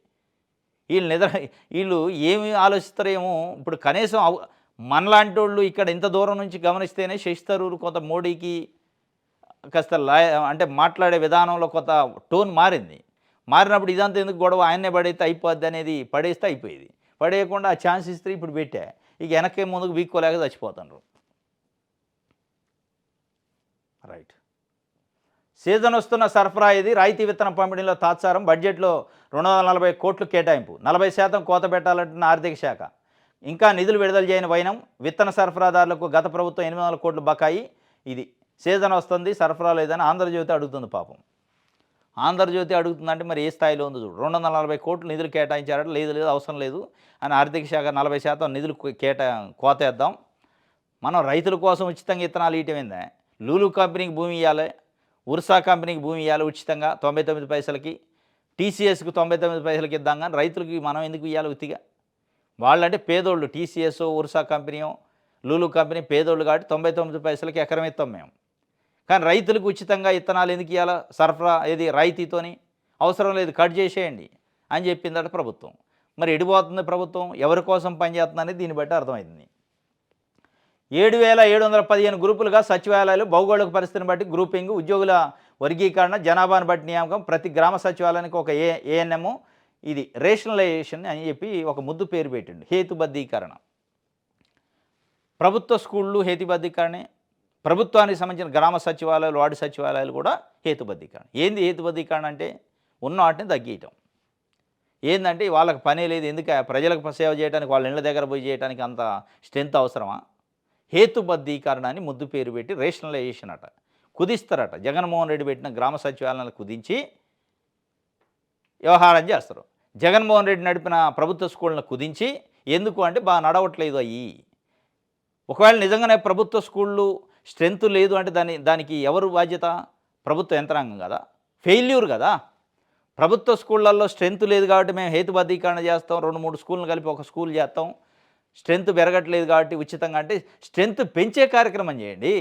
వీళ్ళు ఏమి ఆలోచిస్తారేమో. ఇప్పుడు కనీసం మనలాంటి వాళ్ళు ఇక్కడ ఇంత దూరం నుంచి గమనిస్తేనే శశి థరూర్ కొంత మోడీకి కాస్త అంటే మాట్లాడే విధానంలో కొంత టోన్ మారింది. మారినప్పుడు ఇదంతా ఎందుకు గొడవ, ఆయన్నే పడేస్తే అయిపోద్ది అనేది పడేస్తే అయిపోయేది. పడేయకుండా ఆ ఛాన్స్ ఇస్తే ఇప్పుడు పెట్టా, ఇక వెనక్కి ముందుకు వీక్కోలేక చచ్చిపోతున్నారు. రైట్. సీజన్ వస్తున్న సరఫరా ఇది. రాయితీ విత్తన పంపిణీలో తాత్సారం. బడ్జెట్లో 240 కోట్లు కేటాయింపు, 40% కోత పెట్టాలంటున్న ఆర్థిక శాఖ. ఇంకా నిధులు విడుదల చేయని వైనం. విత్తన సరఫరాదారులకు గత ప్రభుత్వం 800 కోట్లు బకాయి. ఇది సీజన్ వస్తుంది, సరఫరా లేదని ఆంధ్రజ్యోతి అడుగుతుంది. పాపం ఆంధ్రజ్యోతి అడుగుతుందంటే మరి ఏ స్థాయిలో ఉందో చూడు. 240 కోట్లు నిధులు కేటాయించారట. లేదు అవసరం లేదు అని ఆర్థిక శాఖ 40% నిధులు కోతేద్దాం, మనం రైతుల కోసం ఉచితంగా ఇత్తనాలు ఇయటం ఏందా? లూలు కంపెనీకి భూమి ఇయ్యాలి, ఉర్సా కంపెనీకి భూమి ఇయ్యాలి ఉచితంగా 99 పైసలకి, టీసీఎస్‌కి 99 పైసలకి ఇద్దాం గానీ రైతులకి మనం ఎందుకు ఇయ్యాలి ఉత్తిగా? వాళ్ళంటే పేదోళ్ళు. టీసీఎస్, ఉర్సా కంపెనీయో, లూలు కంపెనీ పేదోళ్ళు కాబట్టి 99 పైసలకి ఎకరం ఇస్తాం మేము. కానీ రైతులకు ఉచితంగా ఇత్తనాలు ఎందుకు ఇయ్యాలా? సరఫరా ఏది రాయితీతోని? అవసరం లేదు, కట్ చేసేయండి అని చెప్పిందట ప్రభుత్వం. మరి ఎడిపోతుంది ప్రభుత్వం? ఎవరి కోసం పనిచేస్తుందనేది దీన్ని బట్టి అర్థమైంది. 7,715 గ్రూపులుగా సచివాలయాలు భౌగోళిక పరిస్థితిని బట్టి గ్రూపింగ్, ఉద్యోగుల వర్గీకరణ, జనాభాను బట్టి నియామకం, ప్రతి గ్రామ సచివాలయానికి ఒక ఏఎన్ఎం, ఇది రేషనలైజేషన్ అని చెప్పి ఒక ముద్దు పేరు పెట్టిండు. హేతుబద్ధీకరణ. ప్రభుత్వ స్కూళ్ళు హేతుబద్ధీకరణే, ప్రభుత్వానికి సంబంధించిన గ్రామ సచివాలయాలు, వార్డు సచివాలయాలు కూడా హేతుబద్ధీకరణ. ఏంది హేతుబద్ధీకరణ అంటే? ఉన్న వాటిని తగ్గియటం. ఏందంటే వాళ్ళకి పనే లేదు, ఎందుకు ప్రజలకు సేవ చేయడానికి వాళ్ళ ఇళ్ళ దగ్గర పోయి చేయడానికి అంత స్ట్రెంత్ అవసరమా? హేతుబద్ధీకరణ అని ముద్దు పేరు పెట్టి రేషనలైజేషన్ అట కుదిస్తారట. జగన్మోహన్ రెడ్డి పెట్టిన గ్రామ సచివాలయాలను కుదించి వ్యవహారం చేస్తారు. జగన్మోహన్ రెడ్డి నడిపిన ప్రభుత్వ స్కూళ్ళను కుదించి, ఎందుకు అంటే బాగా నడవట్లేదు అయ్యి. ఒకవేళ నిజంగానే ప్రభుత్వ స్కూళ్ళు స్ట్రెంత్ లేదు అంటే దానికి ఎవరు బాధ్యత? ప్రభుత్వ యంత్రాంగం కదా, ఫెయిల్యూర్ కదా. ప్రభుత్వ స్కూళ్ళల్లో స్ట్రెంత్ లేదు కాబట్టి మేము హేతుబద్ధీకరణ చేస్తాం, 2-3 స్కూళ్ళను కలిపి ఒక స్కూల్ చేస్తాం, స్ట్రెంత్ పెరగట్లేదు కాబట్టి ఉచితంగా అంటే స్ట్రెంత్ పెంచే కార్యక్రమం చేయండి.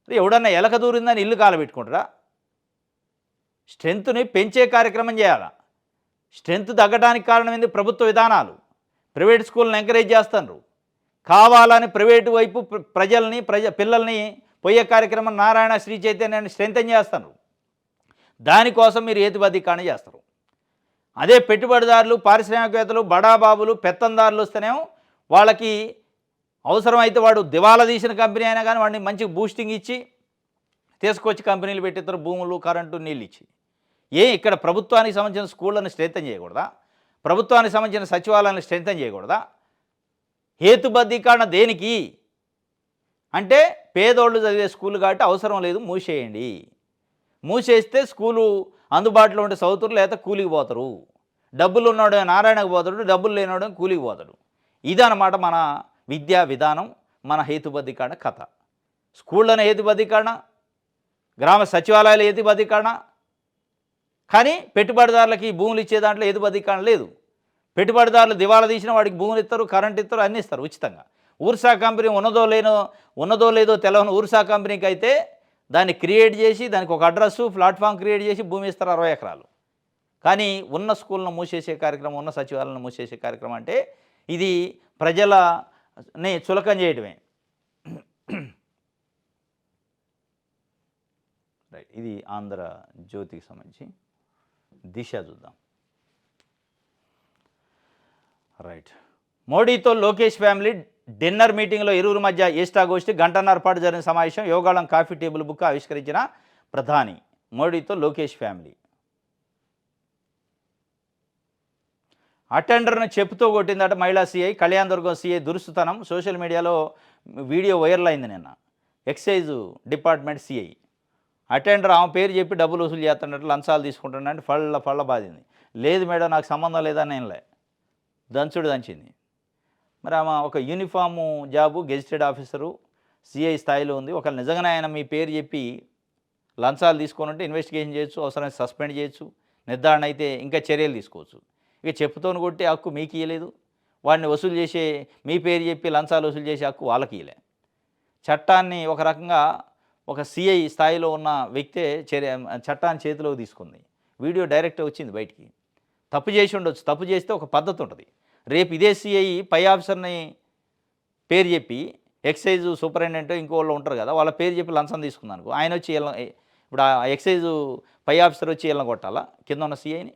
ఎవడన్నా ఎలక దూరిందని ఇల్లు కాలబెట్టుకుంటారా? స్ట్రెంత్ని పెంచే కార్యక్రమం చేయాలా. స్ట్రెంత్ తగ్గడానికి కారణం ఏంది? ప్రభుత్వ విధానాలు. ప్రైవేట్ స్కూళ్ళని ఎంకరేజ్ చేస్తున్నారు, కావాలని ప్రైవేటు వైపు పిల్లల్ని పోయే కార్యక్రమం నారాయణ శ్రీ చైతన్యాన్ని స్ట్రెంథెన్ చేస్తున్నారు. దానికోసం మీరు హేతుబద్ధీకరణ చేస్తారు. అదే పెట్టుబడిదారులు, పారిశ్రామికవేత్తలు, బడాబాబులు, పెత్తందారులు వస్తేనేమో వాళ్ళకి అవసరమైతే వాడు దివాలా తీసిన కంపెనీ అయినా కానీ వాడిని మంచి బూస్టింగ్ ఇచ్చి తీసుకొచ్చి కంపెనీలు పెట్టిస్తారు, భూములు, కరెంటు, నీళ్ళు ఇచ్చి. ఇక్కడ ప్రభుత్వానికి సంబంధించిన స్కూళ్ళని స్ట్రెంథెన్ చేయకూడదా? ప్రభుత్వానికి సంబంధించిన సచివాలయాన్ని స్ట్రెంథెన్ చేయకూడదా? హేతుబద్ధీకరణ దేనికి అంటే పేదోళ్ళు చదివే స్కూల్ కాబట్టి అవసరం లేదు, మూసేయండి. మూసేస్తే స్కూలు అందుబాటులో ఉంటే చదువుతారు, లేకపోతే కూలికి పోతారు. డబ్బులు ఉన్నాడు నారాయణకు పోతాడు, డబ్బులు లేనివాడు కూలికి పోతాడు. ఇదన్నమాట మన విద్యా విధానం, మన హేతుబద్ధీకరణ కథ. స్కూళ్ళని హేతుబద్ధీకరణ, గ్రామ సచివాలయాలు హేతుబద్ధీకరణ, కానీ పెట్టుబడిదారులకి భూములు ఇచ్చే దాంట్లో హేతుబద్ధీకరణ లేదు. పెట్టుబడిదారులు దివాలా తీసిన వాడికి భూములు ఇస్తారు, కరెంట్ ఇస్తారు, అన్నీ ఇస్తారు ఉచితంగా. ఊర్సా కంపెనీ ఉన్నదో లేదో తెలవని ఊర్సా కంపెనీకి అయితే దాన్ని క్రియేట్ చేసి దానికి ఒక అడ్రస్సు, ప్లాట్ఫామ్ క్రియేట్ చేసి భూమి ఇస్తారు 60 ఎకరాలు. కానీ ఉన్న స్కూళ్ళను మూసేసే కార్యక్రమం, ఉన్న సచివాలయాలను మూసేసే కార్యక్రమం అంటే ఇది ప్రజలని చులకం చేయడమే. రైట్, ఇది ఆంధ్రజ్యోతికి సంబంధించి. దిశ చూద్దాం. రైట్, మోడీతో లోకేష్ ఫ్యామిలీ డిన్నర్ మీటింగ్లో ఇరువురి మధ్య ఏష్టాగోష్ఠి, గంటన్నర పాటు జరిగిన సమావేశం. యోగాళం కాఫీ టేబుల్ బుక్ ఆవిష్కరించిన ప్రధాని. మోడీతో లోకేష్ ఫ్యామిలీ. అటెండర్ను చెప్పుతో కొట్టిందట మహిళా సీఐ. కళ్యాణ్ దుర్గం సీఐ దురుసుతనం సోషల్ మీడియాలో వీడియో వైరల్ అయింది నిన్న. ఎక్సైజ్ డిపార్ట్మెంట్ సీఐ అటెండర్ ఆమె పేరు చెప్పి డబ్బులు వసూలు చేస్తున్నట్టు, లంచాలు తీసుకుంటున్నట్టు ఫళ్ళ బాధింది. లేదు మేడం, నాకు సంబంధం లేదని నేనులే దంచింది. మరి ఆమె ఒక uniform job, gazetted officer, CI స్థాయిలో ఉంది. ఒకవేళ నిజంగానే ఆయన మీ పేరు చెప్పి లంచాలు తీసుకొని ఇన్వెస్టిగేషన్ చేయొచ్చు, అవసరమైన సస్పెండ్ చేయొచ్చు, నిర్ధారణ అయితే ఇంకా చర్యలు తీసుకోవచ్చు. ఇక చెప్పుతోని కొట్టే హక్కు మీకు ఇవ్వలేదు, వాడిని వసూలు చేసే మీ పేరు చెప్పి లంచాలు వసూలు చేసే హక్కు వాళ్ళకి ఇవ్వలే. చట్టాన్ని ఒక రకంగా ఒక సిఐ స్థాయిలో ఉన్న వ్యక్తే చట్టాన్ని చేతిలోకి తీసుకుంది. వీడియో డైరెక్ట్ వచ్చింది బయటికి. తప్పు చేసి ఉండొచ్చు, తప్పు చేస్తే ఒక పద్ధతి ఉంటుంది. రేపు ఇదే సిఐ పై ఆఫీసర్ని పేరు చెప్పి, ఎక్సైజ్ సూపరింటెండెంట్ ఇంకోళ్ళు ఉంటారు కదా, వాళ్ళ పేరు చెప్పి లంచం తీసుకున్నాను, ఆయన వచ్చి ఇప్పుడు ఆ ఎక్సైజ్ పై ఆఫీసర్ వచ్చి వీళ్ళని కొట్టాలా కింద ఉన్న సిఐని?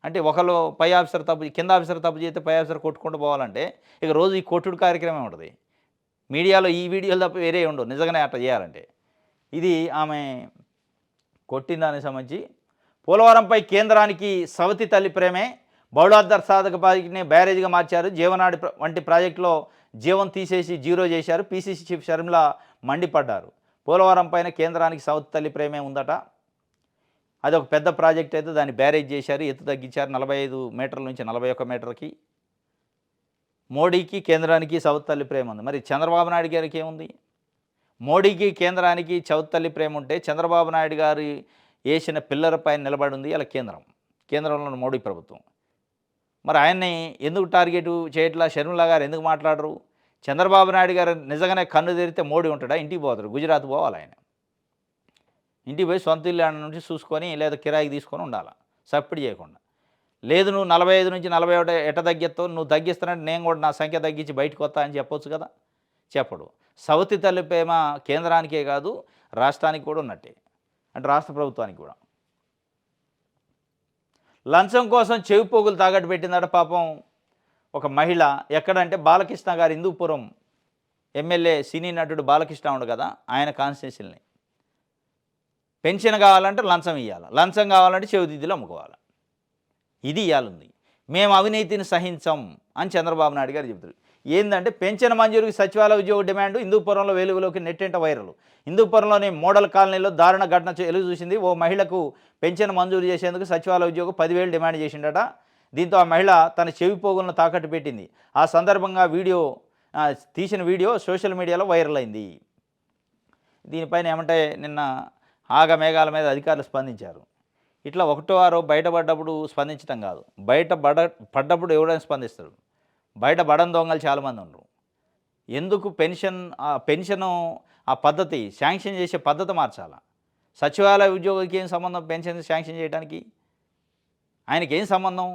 అంటే ఒకళ్ళు పై ఆఫీసర్ తప్పు, కింద ఆఫీసర్ తప్పు చేస్తే పై ఆఫీసర్ కొట్టుకుంటూ పోవాలంటే ఇక రోజు ఈ కొట్టుడు కార్యక్రమం ఉంటుంది. మీడియాలో ఈ వీడియోలు తప్ప వేరే ఉండవు నిజంగానే అట్లా చేయాలంటే. ఇది ఆమె కొట్టిన దానికి సంబంధించి. పోలవరంపై కేంద్రానికి సవతి తల్లి ప్రేమే, బౌళార్ధర్ సాధక ప్రాజెక్టుని బ్యారేజ్గా మార్చారు, జీవనాడి వంటి ప్రాజెక్టులో జీవం తీసేసి జీరో చేశారు. పీసీసీ చీఫ్ షర్మిల మండిపడ్డారు. పోలవరం పైన కేంద్రానికి సవతి తల్లి ప్రేమే ఉందట. అది ఒక పెద్ద ప్రాజెక్ట్ అయితే దాన్ని బ్యారేజ్ చేశారు, ఎత్తు తగ్గించారు 45 మీటర్ల నుంచి 41 మీటర్కి. మోడీకి కేంద్రానికి సౌత్ తల్లి ప్రేమ ఉంది. మరి చంద్రబాబు నాయుడు గారికి ఏముంది? మోడీకి కేంద్రానికి చౌత్ తల్లి ప్రేమ ఉంటే చంద్రబాబు నాయుడు గారి వేసిన పిల్లర్ పైన నిలబడి ఉంది ఇలా కేంద్రంలో ఉన్న మోడీ ప్రభుత్వం. మరి ఆయన్ని ఎందుకు టార్గెట్ చేయట్లా? షర్మిల గారు ఎందుకు మాట్లాడరు? చంద్రబాబు నాయుడు గారు నిజంగానే కన్ను తెరిస్తే మోడీ ఉంటాడా? ఇంటికి పోతారు. గుజరాత్ పోవాలి ఆయన. ఇంటికి పోయి సొంత ఇల్లు నుంచి చూసుకొని లేదా కిరాయికి తీసుకొని ఉండాలి, సబ్సిడీ చేయకుండా. లేదు నువ్వు 45 నుంచి 41 ఎట్ట తగ్గిస్తావు, నువ్వు తగ్గిస్తానంటే నేను కూడా నా సంఖ్య తగ్గించి బయటకు వస్తా అని చెప్పొచ్చు కదా, చెప్పడు. సవతి తల్లి ప్రేమ కేంద్రానికే కాదు రాష్ట్రానికి కూడా ఉన్నట్టే, అంటే రాష్ట్ర ప్రభుత్వానికి కూడా. లంచం కోసం చెవి పోగులు తాకట్టు పెట్టిందట పాపం ఒక మహిళ. ఎక్కడంటే బాలకృష్ణ గారు హిందూపురం ఎమ్మెల్యే సినీ నటుడు బాలకృష్ణ ఉండు కదా, ఆయన కాన్స్టిట్యూన్సీని పెన్షన్ కావాలంటే లంచం ఇవ్వాలి, లంచం కావాలంటే చెవిదిద్దులు అమ్ముకోవాలి. ఇది ఇవ్వాలంది. మేము అవినీతిని సహించం అని చంద్రబాబు నాయుడు గారు చెబుతారు. ఏంటంటే పెన్షన్ మంజూరుకి సచివాలయ ఉద్యోగ డిమాండ్ హిందూపురంలో వెలుగులోకి నెట్టేంట వైరల్. హిందూపురంలోని మోడల్ కాలనీలో దారుణ ఘటన వెలుగు చూసింది. ఓ మహిళకు పెన్షన్ మంజూరు చేసేందుకు సచివాలయ ఉద్యోగం 10,000 డిమాండ్ చేసిండట. దీంతో ఆ మహిళ తన చెవి పోగులను తాకట్టు పెట్టింది. ఆ సందర్భంగా తీసిన వీడియో సోషల్ మీడియాలో వైరల్ అయింది. దీనిపైన ఏమంటే నిన్న ఆగమేఘాల మీద అధికారులు స్పందించారు. ఇట్లా ఒకటో ఆరో బయటపడ్డప్పుడు స్పందించడం కాదు, పడ్డప్పుడు ఎవరైనా స్పందిస్తారు. బయటపడని దొంగలు చాలామంది ఉన్నారు. ఎందుకు పెన్షను ఆ పద్ధతి శాంక్షన్ చేసే పద్ధతి మార్చాలా? సచివాలయ ఉద్యోగికి ఏం సంబంధం పెన్షన్ శాంక్షన్ చేయడానికి? ఆయనకి ఏం సంబంధం?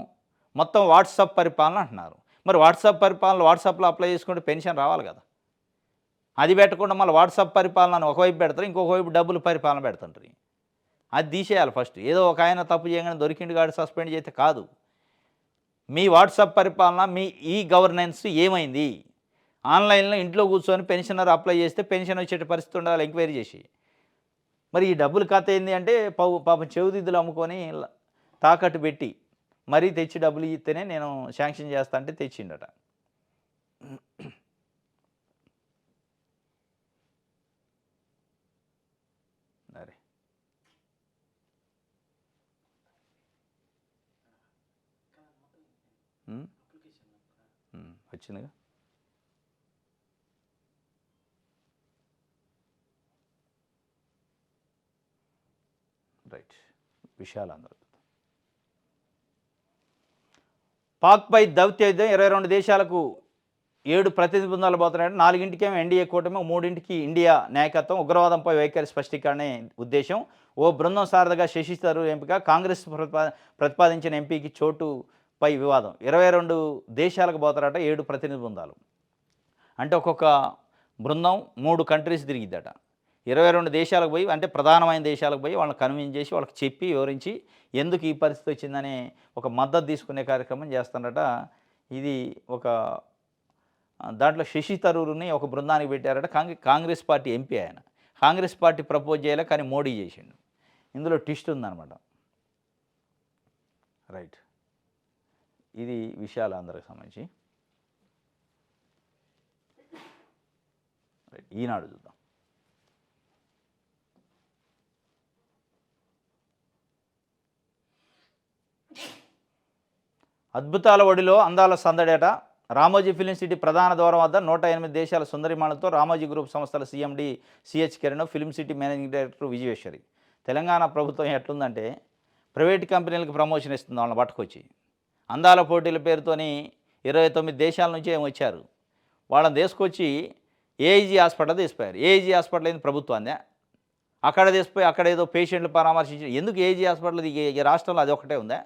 మొత్తం వాట్సాప్ పరిపాలన అంటున్నారు. మరి వాట్సాప్లో అప్లై చేసుకుంటే పెన్షన్ రావాలి కదా. అది పెట్టకుండా మళ్ళీ వాట్సాప్ పరిపాలన ఒకవైపు పెడతారు, ఇంకొక వైపు డబ్బులు పరిపాలన పెడుతుంటారు. అది తీసేయాలి ఫస్ట్. ఏదో ఒక ఆయన తప్పు చేయగానే దొరికిండు కాడు సస్పెండ్ చేస్తే కాదు. మీ వాట్సాప్ పరిపాలన, మీ ఈ గవర్నెన్స్ ఏమైంది? ఆన్లైన్లో ఇంట్లో కూర్చొని పెన్షనర్ అప్లై చేస్తే పెన్షన్ వచ్చే పరిస్థితి ఉండాలి ఎంక్వైరీ చేసి. మరి ఈ డబ్బులు కథ ఏంది అంటే పాపం చెవిదిద్దులు అమ్ముకొని తాకట్టు పెట్టి మరీ తెచ్చి డబ్బులు ఇస్తేనే నేను శాంక్షన్ చేస్తా అంటే తెచ్చిండట. అరే వచ్చిందిగా. రైట్, విషయాలు అందరూ. పాక్పై దౌత్యం 22 దేశాలకు 7 ప్రతినిధి బృందాలు పోతున్నాయంటే 4ంటికేమో ఎన్డీఏ కూటమి, 3ంటికి ఇండియా నాయకత్వం. ఉగ్రవాదంపై వైఖరి స్పష్టీకరణే ఉద్దేశం. ఓ బృందం సారథిగా శశి థరూర్ ఎంపిక. కాంగ్రెస్ ప్రతిపాదించిన ఎంపీకి చోటుపై వివాదం. 22 దేశాలకు పోతారట 7 ప్రతినిధి బృందాలు. అంటే ఒక్కొక్క బృందం 3 కంట్రీస్ తిరిగిద్దట. 22 దేశాలకు పోయి, అంటే ప్రధానమైన దేశాలకు పోయి వాళ్ళని కన్విన్స్ చేసి వాళ్ళకి చెప్పి వివరించి ఎందుకు ఈ పరిస్థితి వచ్చిందని ఒక మద్దతు తీసుకునే కార్యక్రమం చేస్తారట. ఇది ఒక దాంట్లో శశి థరూర్ని ఒక బృందానికి పెట్టారట. కాంగ్రెస్ పార్టీ ఎంపీ ఆయన. కాంగ్రెస్ పార్టీ ప్రపోజ్ చేయలే, కానీ మోడీ చేసిండు. ఇందులో ట్విస్ట్ ఉందన్నమాట. రైట్, ఇది విషయాలు అందరికి సంబంధించి. రైట్, ఈనాడు చూద్దాం. అద్భుతాల ఒడిలో అందాల సందడేట. రామోజీ ఫిలిం సిటీ ప్రధాన ద్వారం వద్ద 108 దేశాల సుందరిమాలతో రామోజీ గ్రూప్ సంస్థల CMD CH Kiran, film city managing director Vijayeshwari. Telangana ప్రభుత్వం ఎట్లుందంటే ప్రైవేట్ కంపెనీలకు ప్రమోషన్ ఇస్తుంది వాళ్ళని పట్టుకొచ్చి. అందాల పోటీల పేరుతోని 29 దేశాల నుంచి ఏమి వచ్చారు, వాళ్ళని తీసుకొచ్చి ఏఐజీ హాస్పిటల్ తీసిపోయారు. ఏఐజీ హాస్పిటల్ ఏంది ప్రభుత్వాన్ని, అక్కడ తీసిపోయి అక్కడ ఏదో పేషెంట్లు పరామర్శించి. ఎందుకు ఏఐజీ హాస్పిటల్ ఈ రాష్ట్రంలో అది ఒకటే ఉందా?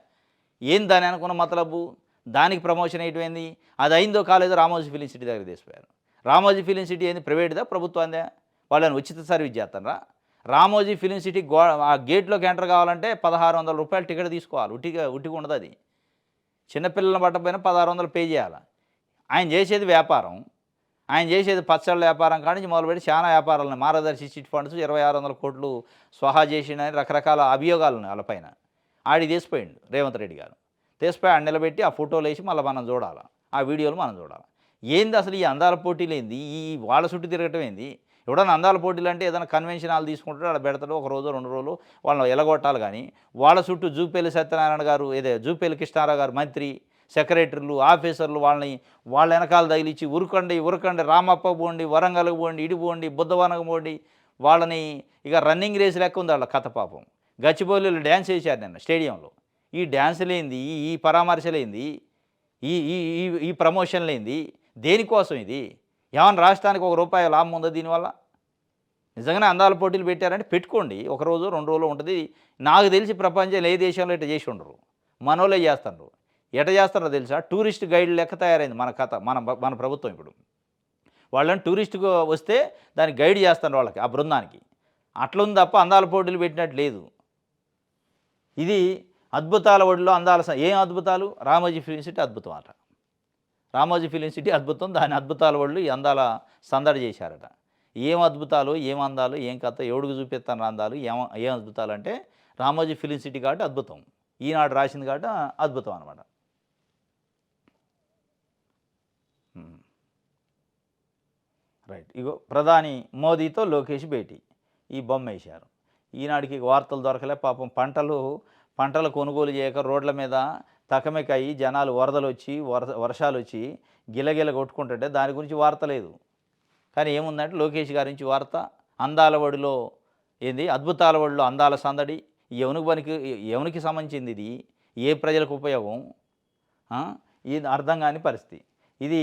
ఏం దాని అనుకున్న మతలబు? దానికి ప్రమోషన్ ఏంటిపోయింది? అది అయిందో కాలేదో రామోజీ ఫిలిం సిటీ దగ్గర తీసిపోయారు. రామోజీ ఫిలిం సిటీ ఏంది, ప్రైవేట్దా ప్రభుత్వందా? వాళ్ళని ఉచిత సర్వీస్ చేస్తారా? రామోజీ ఫిలిం సిటీ ఆ గేట్లోకి ఎంటర్ కావాలంటే 1,600 రూపాయలు టికెట్ తీసుకోవాలి. ఉట్టిగా ఉండదు అది. చిన్నపిల్లలను పట్టకపోయినా 1,600 పే చేయాలి. ఆయన చేసేది వ్యాపారం, ఆయన చేసేది పచ్చళ్ళ వ్యాపారం కానించి మొదలుపెట్టి చాలా వ్యాపారాలను, మార్గదర్శి చిట్ ఫండ్స్ 2,600 కోట్లు స్వాహా చేసిండని రకరకాల అభియోగాలు ఉన్నాయి వాళ్ళపైన. ఆడి తీసిపోయిండు రేవంత్ రెడ్డి గారు. తీసిపోయి ఆడ నిలబెట్టి ఆ ఫోటోలు వేసి మళ్ళీ మనం చూడాలి, ఆ వీడియోలు మనం చూడాలి. ఏంది అసలు ఈ అందాల పోటీలు ఏంది? ఈ వాళ్ళ చుట్టూ తిరగటం ఏంది? ఎవడన్నా అందాల పోటీలు అంటే ఏదైనా కన్వెన్షన్ హాల్ తీసుకుంటాడు, అక్కడ పెడతాడు, 1 రోజు 2 రోజులు వాళ్ళని ఎలగొట్టాలి. కానీ వాళ్ళ చుట్టూ జూపేలి సత్యనారాయణ గారు, జూపేలి కృష్ణారావు గారు మంత్రి, సెక్రటరీలు ఆఫీసర్లు వాళ్ళ వెనకాల తగిలిచ్చి ఉరకండి ఉరకండి రామప్ప పోండి వరంగల్కి పోండి ఇటు పోండి బుద్ధవనకు పోండి వాళ్ళని ఇక రన్నింగ్ రేస్ లెక్క ఉంది వాళ్ళ కథ పాపం. గచ్చిబౌలిలో డ్యాన్స్ చేశారు నిన్న స్టేడియంలో. ఈ డ్యాన్సులేంది, ఈ పరామర్శలేంది, ఈ ఈ ఈ ఈ ప్రమోషన్లేంది, దేనికోసం ఇది? ఏమన్నా రాష్ట్రానికి ₹1 లాభం ఉందా దీనివల్ల? నిజంగానే అందాల పోటీలు పెట్టారంటే పెట్టుకోండి. ఒక రోజు 2 రోజులు ఉంటది. నాకు తెలిసి ప్రపంచంలో ఏ దేశంలో ఇట్ట చేసి ఉండరు. మనోళ్ళే చేస్తుండ్రు. ఎట్ట చేస్తారో తెలుసా? టూరిస్ట్ గైడ్ లెక్క తయారైంది మన కథ. మన ప్రభుత్వం ఇప్పుడు. వాళ్ళని టూరిస్ట్‌గా వస్తే దానికి గైడ్ చేస్తాండ్రు వాళ్ళకి, ఆ బృందానికి. అట్లుంది తప్ప అందాల పోటీలు పెట్టినట్టు లేదు. ఇది అద్భుతాల ఒడిలో అందాల ఏం అద్భుతాలు? రామోజీ ఫిల్మ్ సిటీ అద్భుతం అట. రామోజీ ఫిలిం సిటీ అద్భుతం. దాని అద్భుతాల వాళ్ళు ఈ అందాల సందడి చేశారట. ఏం అద్భుతాలు, ఏం అందాలు, ఏం కథ, ఎవడికి చూపిస్తాను అందాలు, ఏం అద్భుతాలు అంటే రామోజీ ఫిలిం సిటీ కాబట్టి అద్భుతం. ఈనాడు రాసింది కాబట్టి అద్భుతం అనమాట. రైట్. ఇగో ప్రధాని మోదీతో లోకేష్ భేటీ. ఈ బొమ్మ వేశారు. ఈనాడికి వార్తలు దొరకలే పాపం. పంటలు కొనుగోలు చేయక రోడ్ల మీద తకమెకయి జనాలు వరదలు వచ్చి వర్షాలు వచ్చి గిలగిల కొట్టుకుంటుంటే దాని గురించి వార్త లేదు. కానీ ఏముందంటే లోకేష్ గారి నుంచి వార్త. అందాల ఒడిలో ఏంది, అద్భుతాల ఒడిలో అందాల సందడి. ఎవనికి సంబంధించింది ఇది? ఏ ప్రజలకు ఉపయోగం? ఇది అర్థం కాని పరిస్థితి. ఇది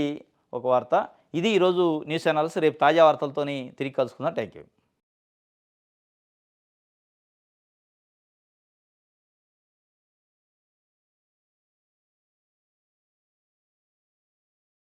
ఒక వార్త. ఇది ఈరోజు న్యూస్ ఛానల్స్. రేపు తాజా వార్తలతోని తిరిగి కలుసుకుందాం. Thank you.